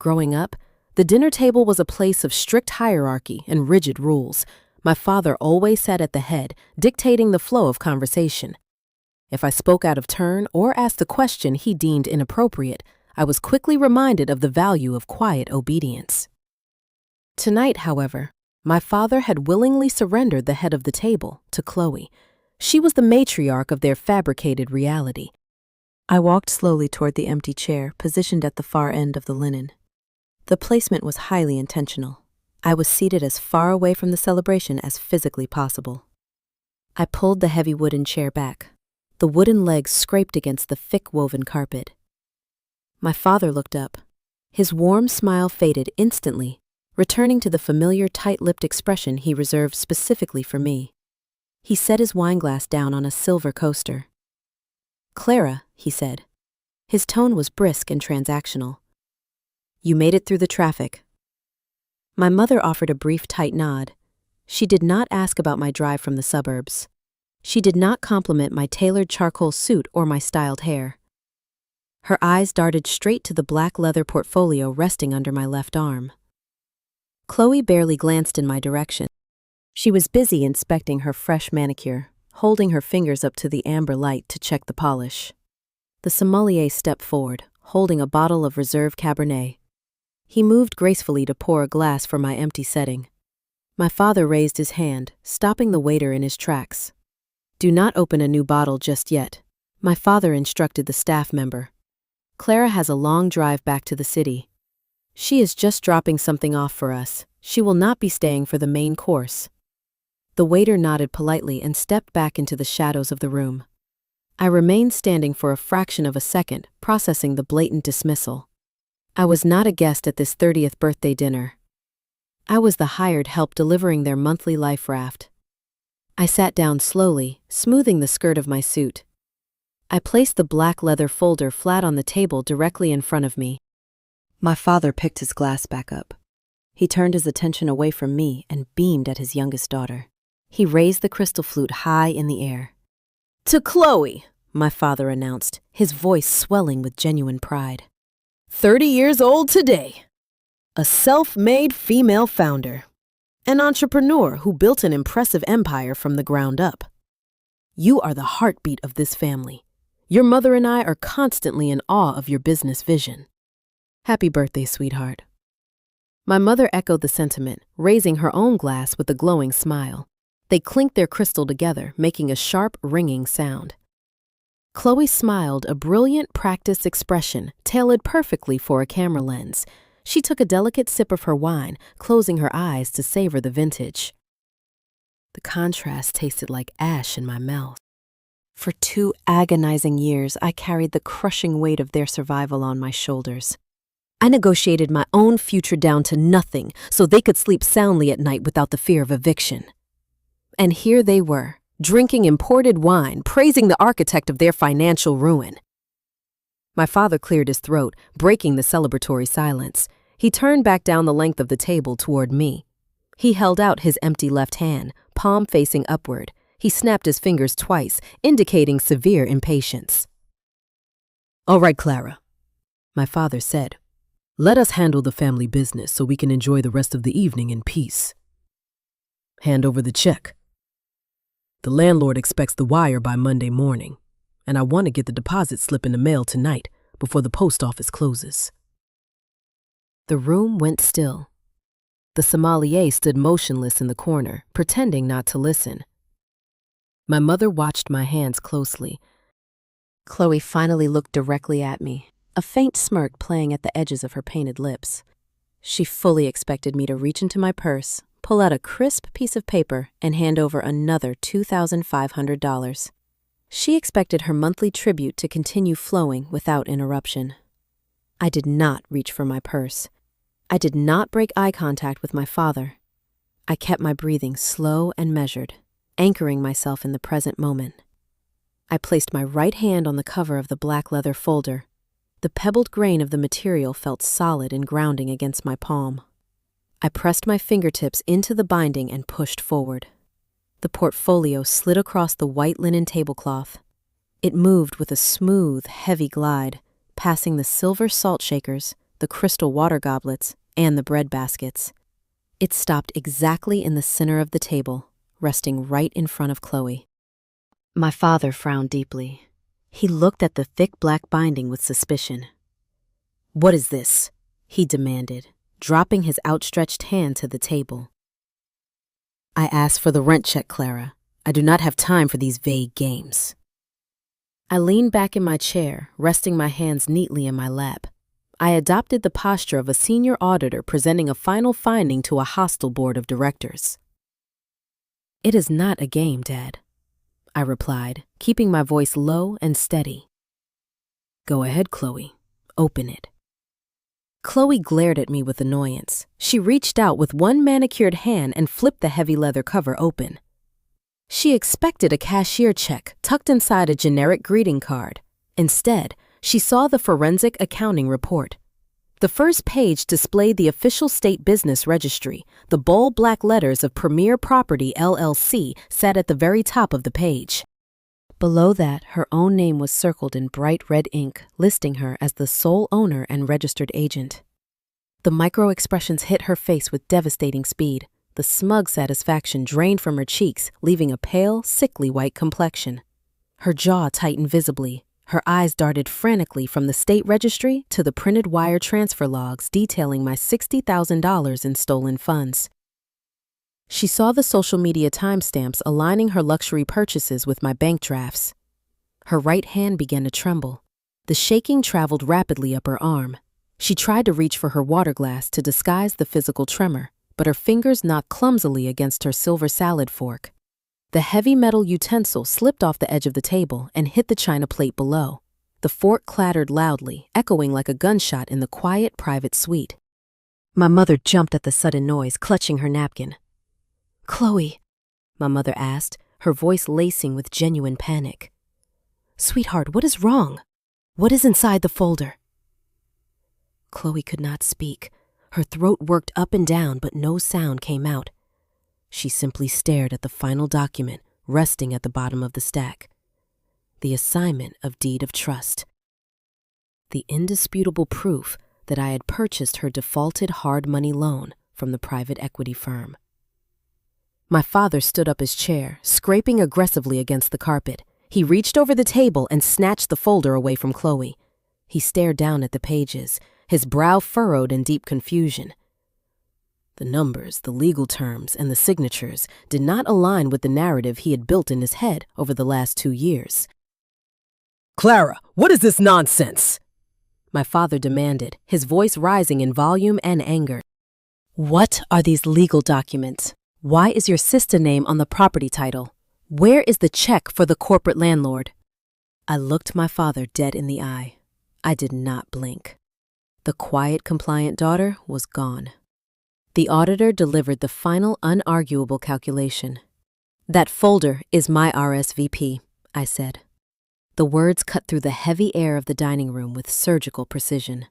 Growing up, the dinner table was a place of strict hierarchy and rigid rules. My father always sat at the head, dictating the flow of conversation. If I spoke out of turn or asked a question he deemed inappropriate, I was quickly reminded of the value of quiet obedience. Tonight, however, my father had willingly surrendered the head of the table to Chloe. She was the matriarch of their fabricated reality. I walked slowly toward the empty chair, positioned at the far end of the linen. The placement was highly intentional. I was seated as far away from the celebration as physically possible. I pulled the heavy wooden chair back. The wooden legs scraped against the thick woven carpet. My father looked up. His warm smile faded instantly, returning to the familiar tight-lipped expression he reserved specifically for me. He set his wineglass down on a silver coaster. "Clara," he said. His tone was brisk and transactional. "You made it through the traffic." My mother offered a brief tight nod. She did not ask about my drive from the suburbs. She did not compliment my tailored charcoal suit or my styled hair. Her eyes darted straight to the black leather portfolio resting under my left arm. Chloe barely glanced in my direction. She was busy inspecting her fresh manicure, holding her fingers up to the amber light to check the polish. The sommelier stepped forward, holding a bottle of reserve Cabernet. He moved gracefully to pour a glass for my empty setting. My father raised his hand, stopping the waiter in his tracks. "Do not open a new bottle just yet," my father instructed the staff member. "Clara has a long drive back to the city. She is just dropping something off for us. She will not be staying for the main course." The waiter nodded politely and stepped back into the shadows of the room. I remained standing for a fraction of a second, processing the blatant dismissal. I was not a guest at this 30th birthday dinner. I was the hired help delivering their monthly life raft. I sat down slowly, smoothing the skirt of my suit. I placed the black leather folder flat on the table directly in front of me. My father picked his glass back up. He turned his attention away from me and beamed at his youngest daughter. He raised the crystal flute high in the air. "To Chloe," my father announced, his voice swelling with genuine pride. 30 years old today. A self-made female founder. An entrepreneur who built an impressive empire from the ground up. You are the heartbeat of this family. Your mother and I are constantly in awe of your business vision. Happy birthday, sweetheart." My mother echoed the sentiment, raising her own glass with a glowing smile. They clinked their crystal together, making a sharp, ringing sound. Chloe smiled, a brilliant, practiced expression tailored perfectly for a camera lens. She took a delicate sip of her wine, closing her eyes to savor the vintage. The contrast tasted like ash in my mouth. For 2 agonizing years, I carried the crushing weight of their survival on my shoulders. I negotiated my own future down to nothing so they could sleep soundly at night without the fear of eviction. And here they were, drinking imported wine, praising the architect of their financial ruin. My father cleared his throat, breaking the celebratory silence. He turned back down the length of the table toward me. He held out his empty left hand, palm facing upward. He snapped his fingers twice, indicating severe impatience. "All right, Clara," my father said. "Let us handle the family business so we can enjoy the rest of the evening in peace. Hand over the check. The landlord expects the wire by Monday morning, and I want to get the deposit slip in the mail tonight before the post office closes." The room went still. The sommelier stood motionless in the corner, pretending not to listen. My mother watched my hands closely. Chloe finally looked directly at me, a faint smirk playing at the edges of her painted lips. She fully expected me to reach into my purse, pull out a crisp piece of paper, and hand over another $2,500. She expected her monthly tribute to continue flowing without interruption. I did not reach for my purse. I did not break eye contact with my father. I kept my breathing slow and measured, anchoring myself in the present moment. I placed my right hand on the cover of the black leather folder. The pebbled grain of the material felt solid and grounding against my palm. I pressed my fingertips into the binding and pushed forward. The portfolio slid across the white linen tablecloth. It moved with a smooth, heavy glide, passing the silver salt shakers, the crystal water goblets, and the bread baskets. It stopped exactly in the center of the table, resting right in front of Chloe. My father frowned deeply. He looked at the thick black binding with suspicion. "What is this?" he demanded, dropping his outstretched hand to the table. "I asked for the rent check, Clara. I do not have time for these vague games." I leaned back in my chair, resting my hands neatly in my lap. I adopted the posture of a senior auditor presenting a final finding to a hostile board of directors. "It is not a game, Dad," I replied, keeping my voice low and steady. "Go ahead, Chloe. Open it." Chloe glared at me with annoyance. She reached out with one manicured hand and flipped the heavy leather cover open. She expected a cashier check tucked inside a generic greeting card. Instead, she saw the forensic accounting report. The first page displayed the official state business registry. The bold black letters of Premier Property LLC sat at the very top of the page. Below that, her own name was circled in bright red ink, listing her as the sole owner and registered agent. The micro-expressions hit her face with devastating speed. The smug satisfaction drained from her cheeks, leaving a pale, sickly white complexion. Her jaw tightened visibly. Her eyes darted frantically from the state registry to the printed wire transfer logs detailing my $60,000 in stolen funds. She saw the social media timestamps aligning her luxury purchases with my bank drafts. Her right hand began to tremble. The shaking traveled rapidly up her arm. She tried to reach for her water glass to disguise the physical tremor, but her fingers knocked clumsily against her silver salad fork. The heavy metal utensil slipped off the edge of the table and hit the china plate below. The fork clattered loudly, echoing like a gunshot in the quiet, private suite. My mother jumped at the sudden noise, clutching her napkin. "Chloe," my mother asked, her voice lacing with genuine panic. "Sweetheart, what is wrong? What is inside the folder?" Chloe could not speak. Her throat worked up and down, but no sound came out. She simply stared at the final document resting at the bottom of the stack. The assignment of deed of trust. The indisputable proof that I had purchased her defaulted hard money loan from the private equity firm. My father stood up his chair, scraping aggressively against the carpet. He reached over the table and snatched the folder away from Chloe. He stared down at the pages, his brow furrowed in deep confusion. The numbers, the legal terms, and the signatures did not align with the narrative he had built in his head over the last 2 years. "Clara, what is this nonsense?" my father demanded, his voice rising in volume and anger. "What are these legal documents? Why is your sister name on the property title? Where is the check for the corporate landlord?" I looked my father dead in the eye. I did not blink. The quiet, compliant daughter was gone. The auditor delivered the final unarguable calculation. "That folder is my RSVP," I said. The words cut through the heavy air of the dining room with surgical precision.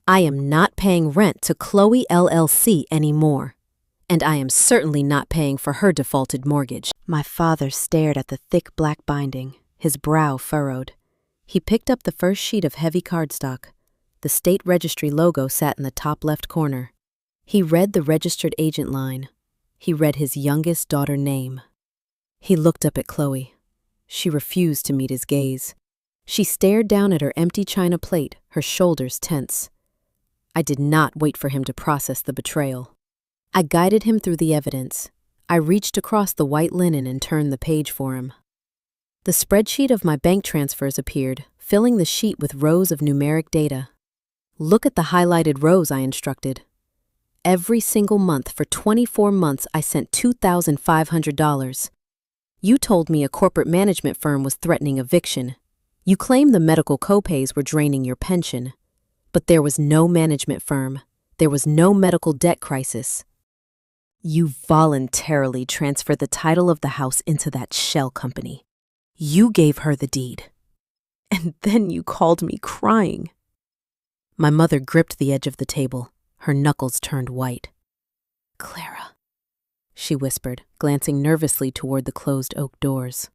"I am not paying rent to Chloe LLC anymore, and I am certainly not paying for her defaulted mortgage." My father stared at the thick black binding, his brow furrowed. He picked up the first sheet of heavy cardstock. The state registry logo sat in the top left corner. He read the registered agent line. He read his youngest daughter's name. He looked up at Chloe. She refused to meet his gaze. She stared down at her empty china plate, her shoulders tense. I did not wait for him to process the betrayal. I guided him through the evidence. I reached across the white linen and turned the page for him. The spreadsheet of my bank transfers appeared, filling the sheet with rows of numeric data. "Look at the highlighted rows," I instructed. Every single month for 24 months, I sent $2,500. You told me a corporate management firm was threatening eviction. You claimed the medical copays were draining your pension. But there was no management firm. There was no medical debt crisis. You voluntarily transferred the title of the house into that shell company. You gave her the deed. And then you called me crying. My mother gripped the edge of the table. Her knuckles turned white. Clara, she whispered, glancing nervously toward the closed oak doors.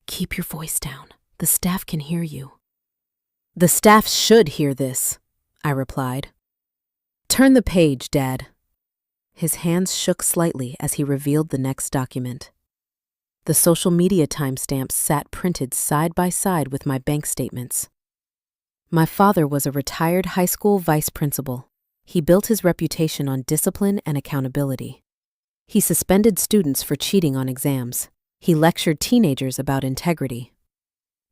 Keep your voice down. The staff can hear you. The staff should hear this, I replied. Turn the page, Dad. His hands shook slightly as he revealed the next document. The social media timestamps sat printed side by side with my bank statements. My father was a retired high school vice principal. He built his reputation on discipline and accountability. He suspended students for cheating on exams. He lectured teenagers about integrity.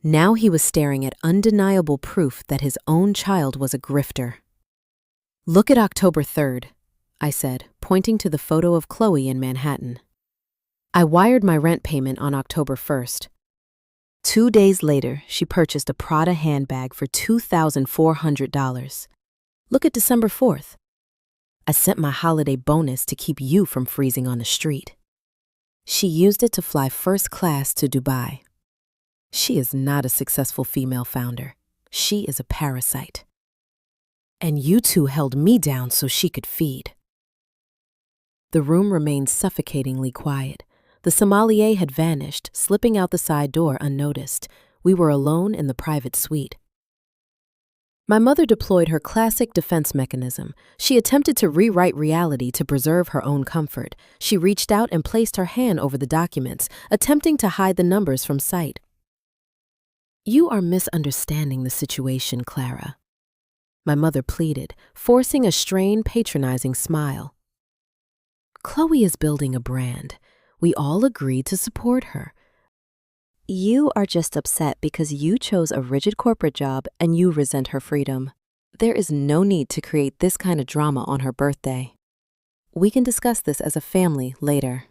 Now he was staring at undeniable proof that his own child was a grifter. Look at October 3rd, I said, pointing to the photo of Chloe in Manhattan. I wired my rent payment on October 1st. 2 days later, she purchased a Prada handbag for $2,400. Look at December 4th. I sent my holiday bonus to keep you from freezing on the street. She used it to fly first class to Dubai. She is not a successful female founder. She is a parasite. And you two held me down so she could feed. The room remained suffocatingly quiet. The sommelier had vanished, slipping out the side door unnoticed. We were alone in the private suite. My mother deployed her classic defense mechanism. She attempted to rewrite reality to preserve her own comfort. She reached out and placed her hand over the documents, attempting to hide the numbers from sight. You are misunderstanding the situation, Clara. My mother pleaded, forcing a strained, patronizing smile. Chloe is building a brand. We all agreed to support her. You are just upset because you chose a rigid corporate job and you resent her freedom. There is no need to create this kind of drama on her birthday. We can discuss this as a family later.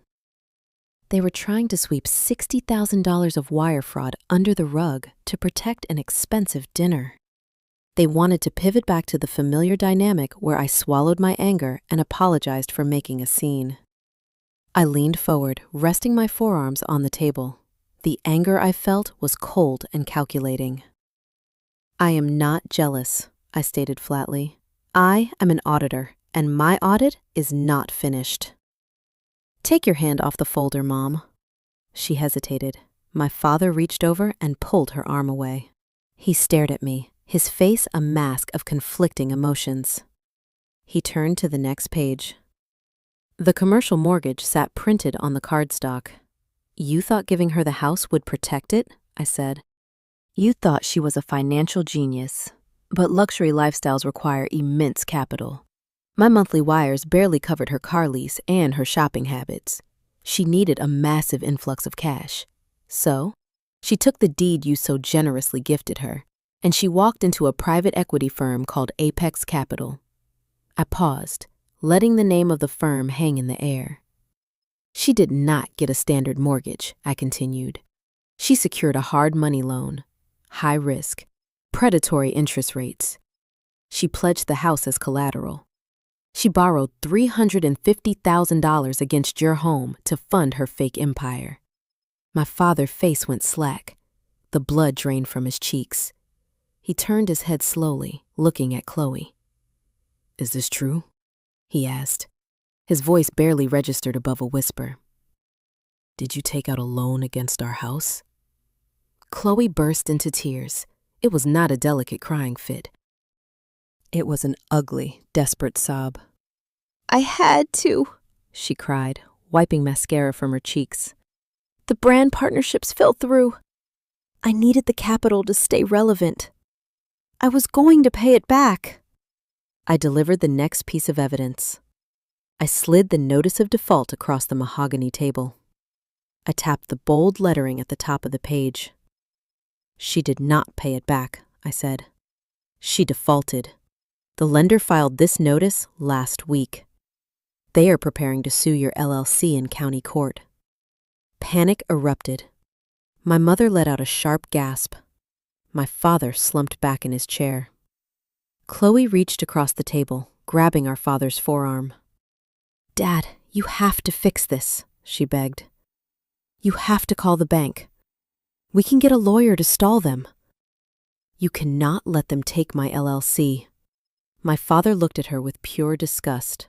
They were trying to sweep $60,000 of wire fraud under the rug to protect an expensive dinner. They wanted to pivot back to the familiar dynamic where I swallowed my anger and apologized for making a scene. I leaned forward, resting my forearms on the table. The anger I felt was cold and calculating. I am not jealous, I stated flatly. I am an auditor, and my audit is not finished. Take your hand off the folder, Mom. She hesitated. My father reached over and pulled her arm away. He stared at me, his face a mask of conflicting emotions. He turned to the next page. The commercial mortgage sat printed on the cardstock. You thought giving her the house would protect it? I said. You thought she was a financial genius, but luxury lifestyles require immense capital. My monthly wires barely covered her car lease and her shopping habits. She needed a massive influx of cash. So, she took the deed you so generously gifted her, and she walked into a private equity firm called Apex Capital. I paused, letting the name of the firm hang in the air. She did not get a standard mortgage, I continued. She secured a hard money loan, high risk, predatory interest rates. She pledged the house as collateral. She borrowed $350,000 against your home to fund her fake empire. My father's face went slack. The blood drained from his cheeks. He turned his head slowly, looking at Chloe. Is this true? He asked. His voice barely registered above a whisper. Did you take out a loan against our house? Chloe burst into tears. It was not a delicate crying fit. It was an ugly, desperate sob. I had to, she cried, wiping mascara from her cheeks. The brand partnerships fell through. I needed the capital to stay relevant. I was going to pay it back. I delivered the next piece of evidence. I slid the notice of default across the mahogany table. I tapped the bold lettering at the top of the page. She did not pay it back, I said. She defaulted. The lender filed this notice last week. They are preparing to sue your LLC in county court. Panic erupted. My mother let out a sharp gasp. My father slumped back in his chair. Chloe reached across the table, grabbing our father's forearm. Dad, you have to fix this, she begged. You have to call the bank. We can get a lawyer to stall them. You cannot let them take my LLC. My father looked at her with pure disgust.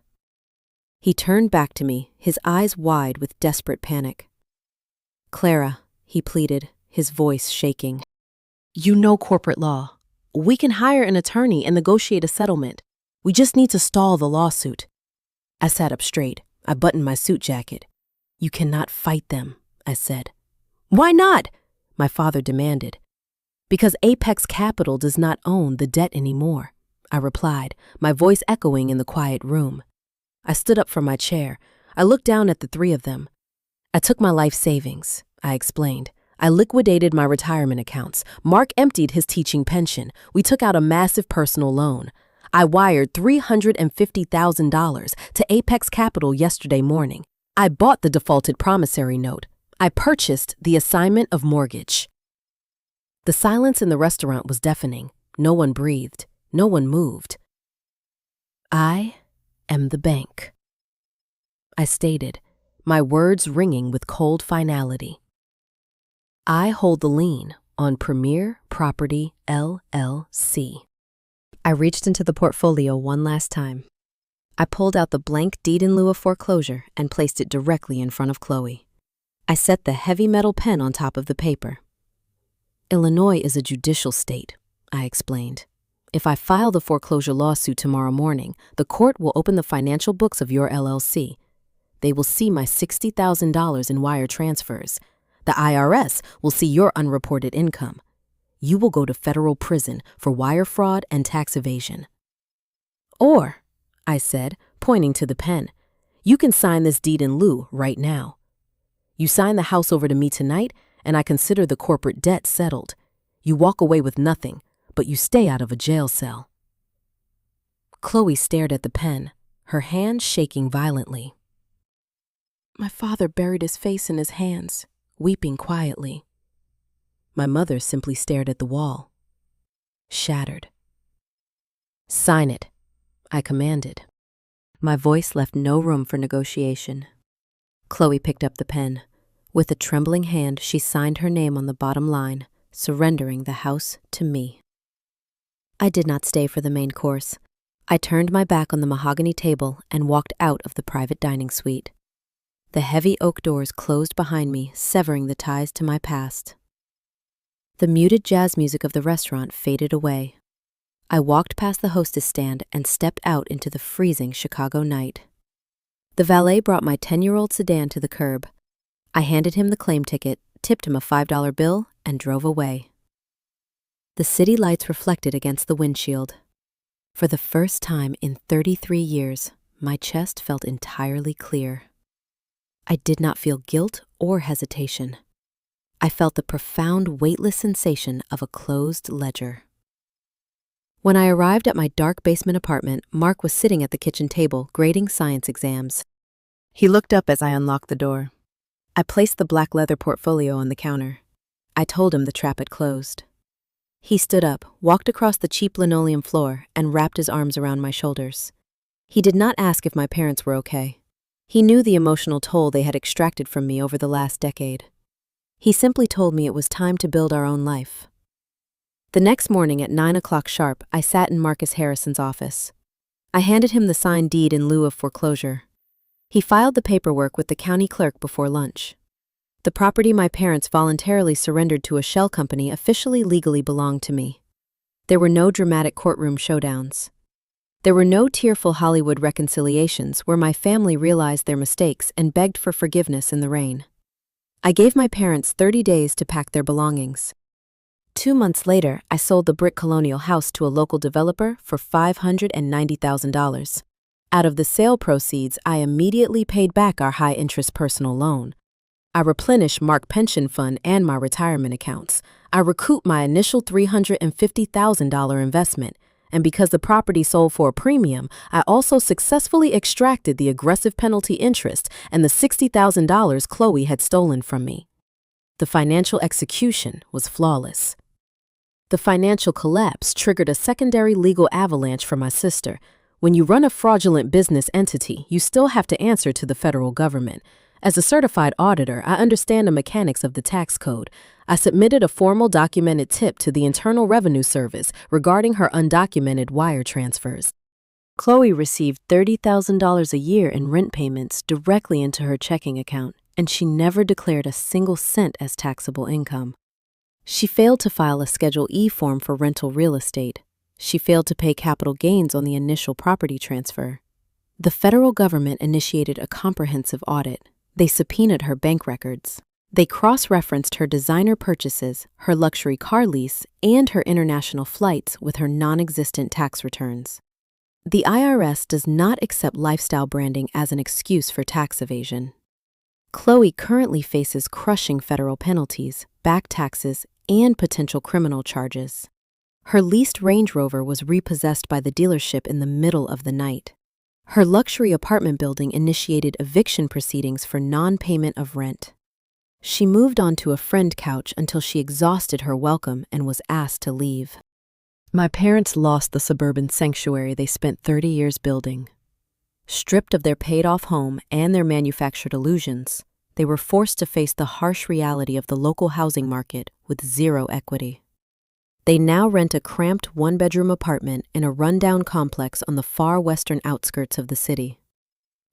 He turned back to me, his eyes wide with desperate panic. Clara, he pleaded, his voice shaking. You know corporate law. We can hire an attorney and negotiate a settlement. We just need to stall the lawsuit. I sat up straight. I buttoned my suit jacket. You cannot fight them, I said. Why not? My father demanded. Because Apex Capital does not own the debt anymore, I replied, my voice echoing in the quiet room. I stood up from my chair. I looked down at the three of them. I took my life savings, I explained. I liquidated my retirement accounts. Mark emptied his teaching pension. We took out a massive personal loan. I wired $350,000 to Apex Capital yesterday morning. I bought the defaulted promissory note. I purchased the assignment of mortgage. The silence in the restaurant was deafening. No one breathed. No one moved. I am the bank, I stated, my words ringing with cold finality. I hold the lien on Premier Property LLC. I reached into the portfolio one last time. I pulled out the blank deed in lieu of foreclosure and placed it directly in front of Chloe. I set the heavy metal pen on top of the paper. Illinois is a judicial state, I explained. If I file the foreclosure lawsuit tomorrow morning, the court will open the financial books of your LLC. They will see my $60,000 in wire transfers. The IRS will see your unreported income. You will go to federal prison for wire fraud and tax evasion. Or, I said, pointing to the pen, you can sign this deed in lieu right now. You sign the house over to me tonight, and I consider the corporate debt settled. You walk away with nothing, but you stay out of a jail cell. Chloe stared at the pen, her hand shaking violently. My father buried his face in his hands, weeping quietly. My mother simply stared at the wall, shattered. Sign it, I commanded. My voice left no room for negotiation. Chloe picked up the pen. With a trembling hand, she signed her name on the bottom line, surrendering the house to me. I did not stay for the main course. I turned my back on the mahogany table and walked out of the private dining suite. The heavy oak doors closed behind me, severing the ties to my past. The muted jazz music of the restaurant faded away. I walked past the hostess stand and stepped out into the freezing Chicago night. The valet brought my 10-year-old sedan to the curb. I handed him the claim ticket, tipped him a $5 bill, and drove away. The city lights reflected against the windshield. For the first time in 33 years, my chest felt entirely clear. I did not feel guilt or hesitation. I felt the profound, weightless sensation of a closed ledger. When I arrived at my dark basement apartment, Mark was sitting at the kitchen table, grading science exams. He looked up as I unlocked the door. I placed the black leather portfolio on the counter. I told him the trap had closed. He stood up, walked across the cheap linoleum floor, and wrapped his arms around my shoulders. He did not ask if my parents were okay. He knew the emotional toll they had extracted from me over the last decade. He simply told me it was time to build our own life. The next morning at 9 o'clock sharp, I sat in Marcus Harrison's office. I handed him the signed deed in lieu of foreclosure. He filed the paperwork with the county clerk before lunch. The property my parents voluntarily surrendered to a shell company officially legally belonged to me. There were no dramatic courtroom showdowns. There were no tearful Hollywood reconciliations where my family realized their mistakes and begged for forgiveness in the rain. I gave my parents 30 days to pack their belongings. 2 months later, I sold the brick colonial house to a local developer for $590,000. Out of the sale proceeds, I immediately paid back our high-interest personal loan. I replenished Mark Pension Fund and my retirement accounts. I recouped my initial $350,000 investment, and because the property sold for a premium, I also successfully extracted the aggressive penalty interest and the $60,000 Chloe had stolen from me. The financial execution was flawless. The financial collapse triggered a secondary legal avalanche for my sister. When you run a fraudulent business entity, you still have to answer to the federal government, As a certified auditor, I understand the mechanics of the tax code. I submitted a formal documented tip to the Internal Revenue Service regarding her undocumented wire transfers. Chloe received $30,000 a year in rent payments directly into her checking account, and she never declared a single cent as taxable income. She failed to file a Schedule E form for rental real estate. She failed to pay capital gains on the initial property transfer. The federal government initiated a comprehensive audit. They subpoenaed her bank records. They cross-referenced her designer purchases, her luxury car lease, and her international flights with her non-existent tax returns. The IRS does not accept lifestyle branding as an excuse for tax evasion. Chloe currently faces crushing federal penalties, back taxes, and potential criminal charges. Her leased Range Rover was repossessed by the dealership in the middle of the night. Her luxury apartment building initiated eviction proceedings for non-payment of rent. She moved onto a friend couch until she exhausted her welcome and was asked to leave. My parents lost the suburban sanctuary they spent 30 years building. Stripped of their paid-off home and their manufactured illusions, they were forced to face the harsh reality of the local housing market with zero equity. They now rent a cramped one-bedroom apartment in a rundown complex on the far western outskirts of the city.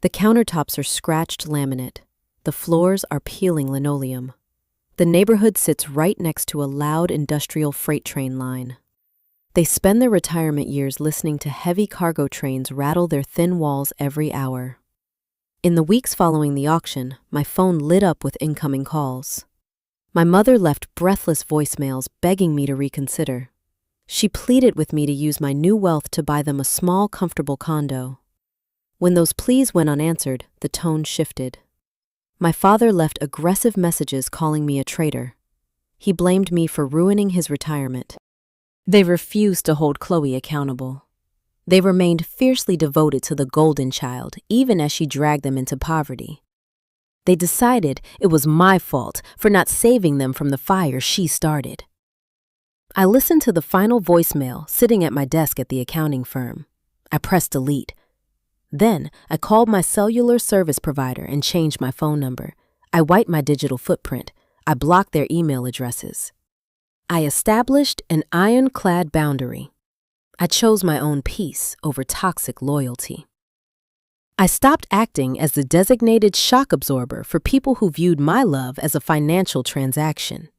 The countertops are scratched laminate. The floors are peeling linoleum. The neighborhood sits right next to a loud industrial freight train line. They spend their retirement years listening to heavy cargo trains rattle their thin walls every hour. In the weeks following the auction, my phone lit up with incoming calls. My mother left breathless voicemails begging me to reconsider. She pleaded with me to use my new wealth to buy them a small, comfortable condo. When those pleas went unanswered, the tone shifted. My father left aggressive messages calling me a traitor. He blamed me for ruining his retirement. They refused to hold Chloe accountable. They remained fiercely devoted to the golden child, even as she dragged them into poverty. They decided it was my fault for not saving them from the fire she started. I listened to the final voicemail sitting at my desk at the accounting firm. I pressed delete. Then I called my cellular service provider and changed my phone number. I wiped my digital footprint. I blocked their email addresses. I established an ironclad boundary. I chose my own peace over toxic loyalty. I stopped acting as the designated shock absorber for people who viewed my love as a financial transaction.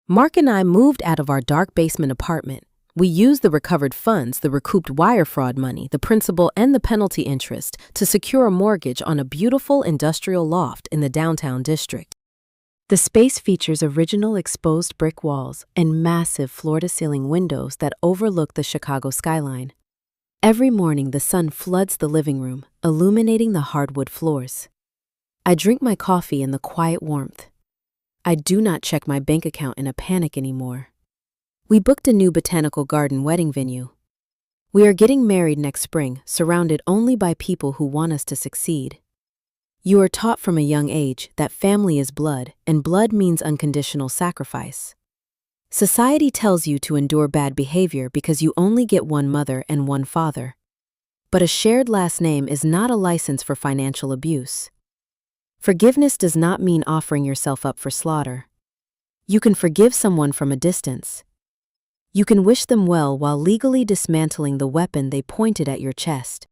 Mark and I moved out of our dark basement apartment. We used the recovered funds, the recouped wire fraud money, the principal and the penalty interest to secure a mortgage on a beautiful industrial loft in the downtown district. The space features original exposed brick walls and massive floor-to-ceiling windows that overlook the Chicago skyline. Every morning, the sun floods the living room, illuminating the hardwood floors. I drink my coffee in the quiet warmth. I do not check my bank account in a panic anymore. We booked a new botanical garden wedding venue. We are getting married next spring, surrounded only by people who want us to succeed. You are taught from a young age that family is blood, and blood means unconditional sacrifice. Society tells you to endure bad behavior because you only get one mother and one father. But a shared last name is not a license for financial abuse. Forgiveness does not mean offering yourself up for slaughter. You can forgive someone from a distance. You can wish them well while legally dismantling the weapon they pointed at your chest.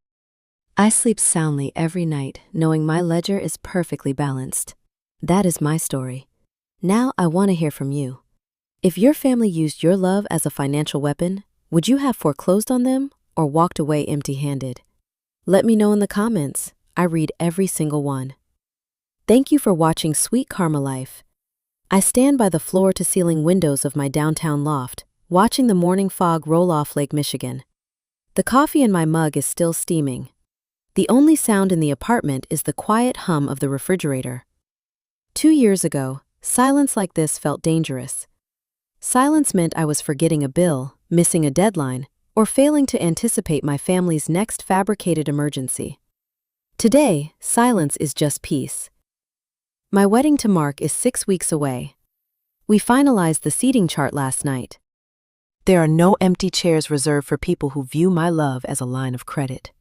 I sleep soundly every night, knowing my ledger is perfectly balanced. That is my story. Now I want to hear from you. If your family used your love as a financial weapon, would you have foreclosed on them or walked away empty-handed? Let me know in the comments. I read every single one. Thank you for watching Sweet Karma Life. I stand by the floor-to-ceiling windows of my downtown loft, watching the morning fog roll off Lake Michigan. The coffee in my mug is still steaming. The only sound in the apartment is the quiet hum of the refrigerator. 2 years ago, silence like this felt dangerous. Silence meant I was forgetting a bill, missing a deadline, or failing to anticipate my family's next fabricated emergency. Today, silence is just peace. My wedding to Mark is 6 weeks away. We finalized the seating chart last night. There are no empty chairs reserved for people who view my love as a line of credit.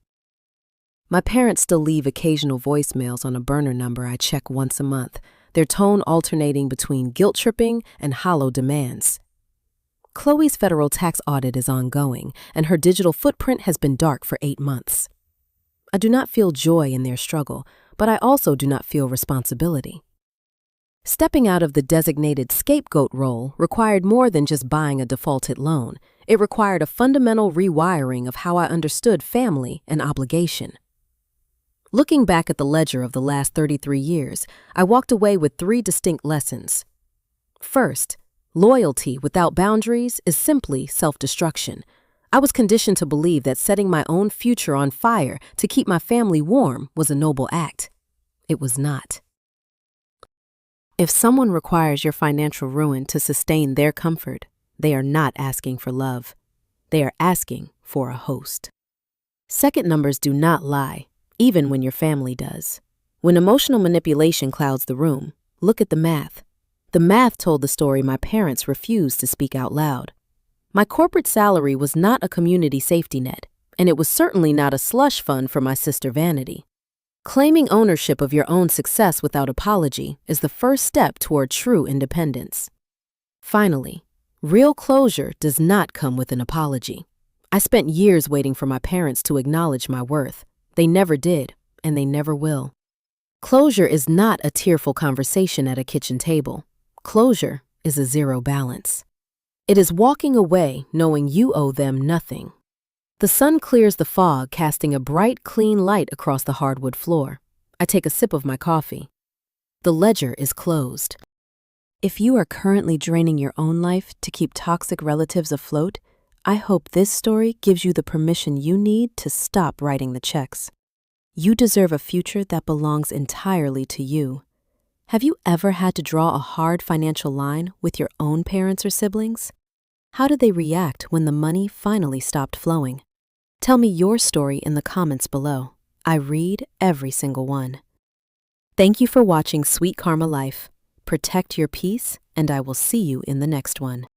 My parents still leave occasional voicemails on a burner number I check once a month, their tone alternating between guilt-tripping and hollow demands. Chloe's federal tax audit is ongoing, and her digital footprint has been dark for 8 months. I do not feel joy in their struggle, but I also do not feel responsibility. Stepping out of the designated scapegoat role required more than just buying a defaulted loan. It required a fundamental rewiring of how I understood family and obligation. Looking back at the ledger of the last 33 years, I walked away with 3 distinct lessons. First, loyalty without boundaries is simply self-destruction. I was conditioned to believe that setting my own future on fire to keep my family warm was a noble act. It was not. If someone requires your financial ruin to sustain their comfort, they are not asking for love. They are asking for a host. Second numbers do not lie, even when your family does. When emotional manipulation clouds the room, look at the math. The math told the story my parents refused to speak out loud. My corporate salary was not a community safety net, and it was certainly not a slush fund for my sister Vanity. Claiming ownership of your own success without apology is the first step toward true independence. Finally, real closure does not come with an apology. I spent years waiting for my parents to acknowledge my worth. They never did, and they never will. Closure is not a tearful conversation at a kitchen table. Closure is a zero balance. It is walking away knowing you owe them nothing. The sun clears the fog, casting a bright, clean light across the hardwood floor. I take a sip of my coffee. The ledger is closed. If you are currently draining your own life to keep toxic relatives afloat, I hope this story gives you the permission you need to stop writing the checks. You deserve a future that belongs entirely to you. Have you ever had to draw a hard financial line with your own parents or siblings? How did they react when the money finally stopped flowing? Tell me your story in the comments below. I read every single one. Thank you for watching Sweet Karma Life. Protect your peace, and I will see you in the next one.